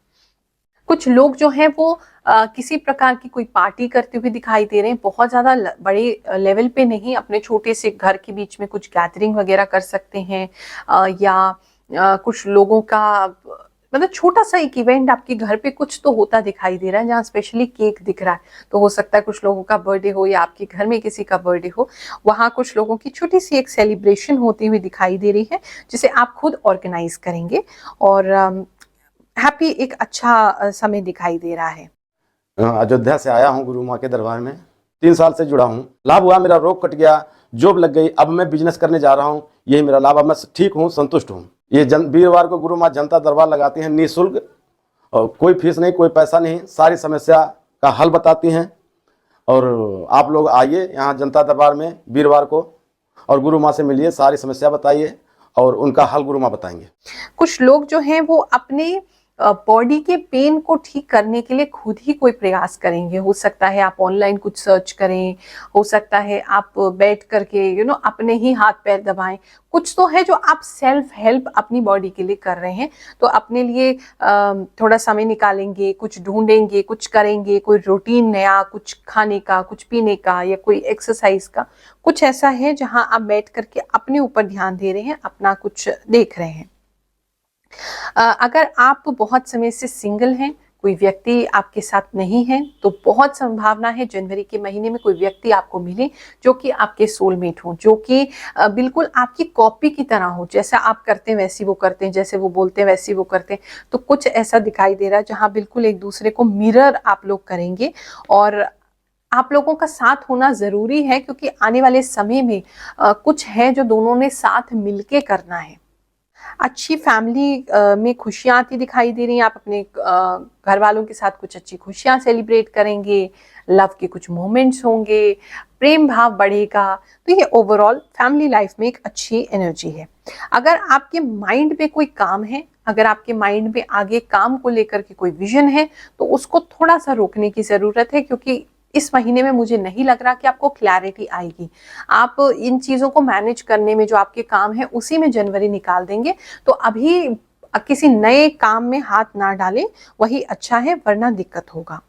कुछ लोग जो हैं वो किसी प्रकार की कोई पार्टी करते हुए दिखाई दे रहे हैं। बहुत ज़्यादा बड़े लेवल पे नहीं, अपने छोटे से घर के बीच में कुछ गैदरिंग वगैरह कर सकते हैं या कुछ लोगों का मतलब छोटा सा एक इवेंट आपके घर पे कुछ तो होता दिखाई दे रहा है जहाँ स्पेशली केक दिख रहा है। तो हो सकता है कुछ लोगों का बर्थडे हो या आपके घर में किसी का बर्थडे हो, वहाँ कुछ लोगों की छोटी सी एक सेलिब्रेशन होती हुई दिखाई दे रही है जिसे आप खुद ऑर्गेनाइज करेंगे और हैप्पी एक अच्छा समय दिखाई दे रहा है। अयोध्या से आया हूँ गुरु माँ के दरबार में। 3 साल से जुड़ा हूँ। लाभ हुआ, मेरा रोग कट गया, जॉब लग गई, अब मैं बिजनेस करने जा रहा हूँ। यही मेरा लाभ। अब मैं ठीक हूँ, संतुष्ट हूँ। ये वीरवार को गुरु माँ जनता दरबार लगाती हैं निःशुल्क, और कोई फीस नहीं, कोई पैसा नहीं, सारी समस्या का हल बताती हैं। और आप लोग आइए यहाँ जनता दरबार में वीरवार को और गुरु माँ से मिलिए, सारी समस्या बताइए और उनका हल गुरु माँ बताएंगे। कुछ लोग जो हैं वो अपने बॉडी के पेन को ठीक करने के लिए खुद ही कोई प्रयास करेंगे। हो सकता है आप ऑनलाइन कुछ सर्च करें, हो सकता है आप बैठ करके अपने ही हाथ पैर दबाएं। कुछ तो है जो आप सेल्फ हेल्प अपनी बॉडी के लिए कर रहे हैं। तो अपने लिए थोड़ा समय निकालेंगे, कुछ ढूंढेंगे, कुछ करेंगे, कोई रूटीन नया, कुछ खाने का, कुछ पीने का या कोई एक्सरसाइज का, कुछ ऐसा है जहां आप बैठ करके अपने ऊपर ध्यान दे रहे हैं, अपना कुछ देख रहे हैं। अगर आप बहुत समय से सिंगल हैं, कोई व्यक्ति आपके साथ नहीं है, तो बहुत संभावना है जनवरी के महीने में कोई व्यक्ति आपको मिले जो कि आपके सोलमेट हो, जो कि बिल्कुल आपकी कॉपी की तरह हो। जैसा आप करते हैं वैसी वो करते हैं, जैसे वो बोलते हैं वैसी वो करते हैं। तो कुछ ऐसा दिखाई दे रहा है जहां बिल्कुल एक दूसरे को मिरर आप लोग करेंगे और आप लोगों का साथ होना जरूरी है क्योंकि आने वाले समय में कुछ है जो दोनों ने साथ मिलके करना है। अच्छी फैमिली में खुशियां आती दिखाई दे रही हैं। आप अपने घर वालों के साथ कुछ अच्छी खुशियां सेलिब्रेट करेंगे, लव के कुछ मोमेंट्स होंगे, प्रेम भाव बढ़ेगा। तो ये ओवरऑल फैमिली लाइफ में एक अच्छी एनर्जी है। अगर आपके माइंड में कोई काम है, अगर आपके माइंड में आगे काम को लेकर के कोई विजन है, तो उसको थोड़ा सा रोकने की जरूरत है क्योंकि इस महीने में मुझे नहीं लग रहा कि आपको क्लैरिटी आएगी। आप इन चीजों को मैनेज करने में जो आपके काम है उसी में जनवरी निकाल देंगे। तो अभी किसी नए काम में हाथ ना डालें, वही अच्छा है, वरना दिक्कत होगा।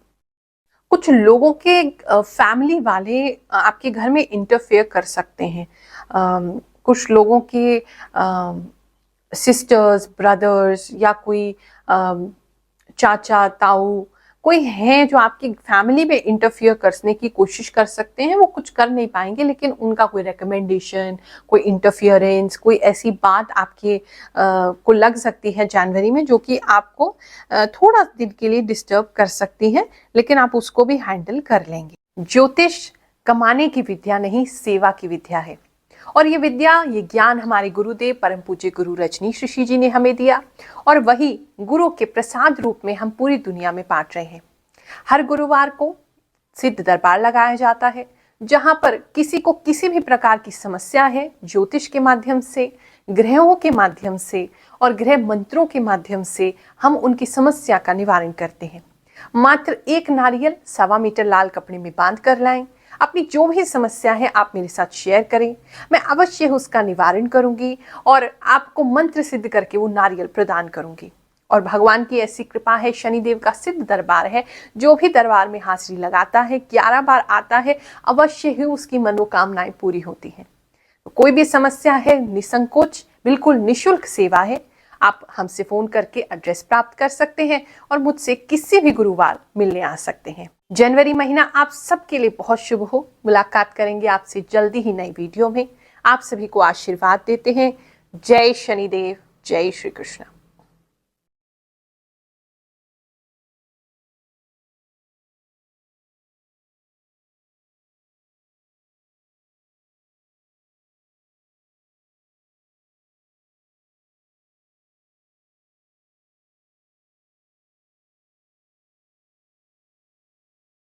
कुछ लोगों के फैमिली वाले आपके घर में इंटरफेयर कर सकते हैं। कुछ लोगों के सिस्टर्स, ब्रदर्स या कोई चाचा ताऊ कोई है जो आपकी फैमिली में इंटरफियर करने की कोशिश कर सकते हैं। वो कुछ कर नहीं पाएंगे लेकिन उनका कोई रिकमेंडेशन, कोई इंटरफियरेंस, कोई ऐसी बात आपके को लग सकती है जनवरी में जो कि आपको थोड़ा दिन के लिए डिस्टर्ब कर सकती है, लेकिन आप उसको भी हैंडल कर लेंगे। ज्योतिष कमाने की विद्या नहीं, सेवा की विद्या है। और ये विद्या, ये ज्ञान हमारे गुरुदेव परम पूज्य गुरु रजनीश ऋषि जी ने हमें दिया और वही गुरु के प्रसाद रूप में हम पूरी दुनिया में बांट रहे हैं। हर गुरुवार को सिद्ध दरबार लगाया जाता है जहां पर किसी को किसी भी प्रकार की समस्या है, ज्योतिष के माध्यम से, ग्रहों के माध्यम से और ग्रह मंत्रों के माध्यम से हम उनकी समस्या का निवारण करते हैं। मात्र एक नारियल 1.25 मीटर लाल कपड़े में बांध कर लाएं। अपनी जो भी समस्या है आप मेरे साथ शेयर करें, मैं अवश्य उसका निवारण करूंगी और आपको मंत्र सिद्ध करके वो नारियल प्रदान करूंगी। और भगवान की ऐसी कृपा है, शनिदेव का सिद्ध दरबार है, जो भी दरबार में हाजिरी लगाता है, 11 बार आता है, अवश्य ही उसकी मनोकामनाएं पूरी होती हैं। तो कोई भी समस्या है, निसंकोच, बिल्कुल निशुल्क सेवा है। आप हमसे फोन करके एड्रेस प्राप्त कर सकते हैं और मुझसे किसी भी गुरुवार मिलने आ सकते हैं। जनवरी महीना आप सबके लिए बहुत शुभ हो। मुलाकात करेंगे आपसे जल्दी ही नई वीडियो में। आप सभी को आशीर्वाद देते हैं। जय शनिदेव, जय श्री कृष्ण।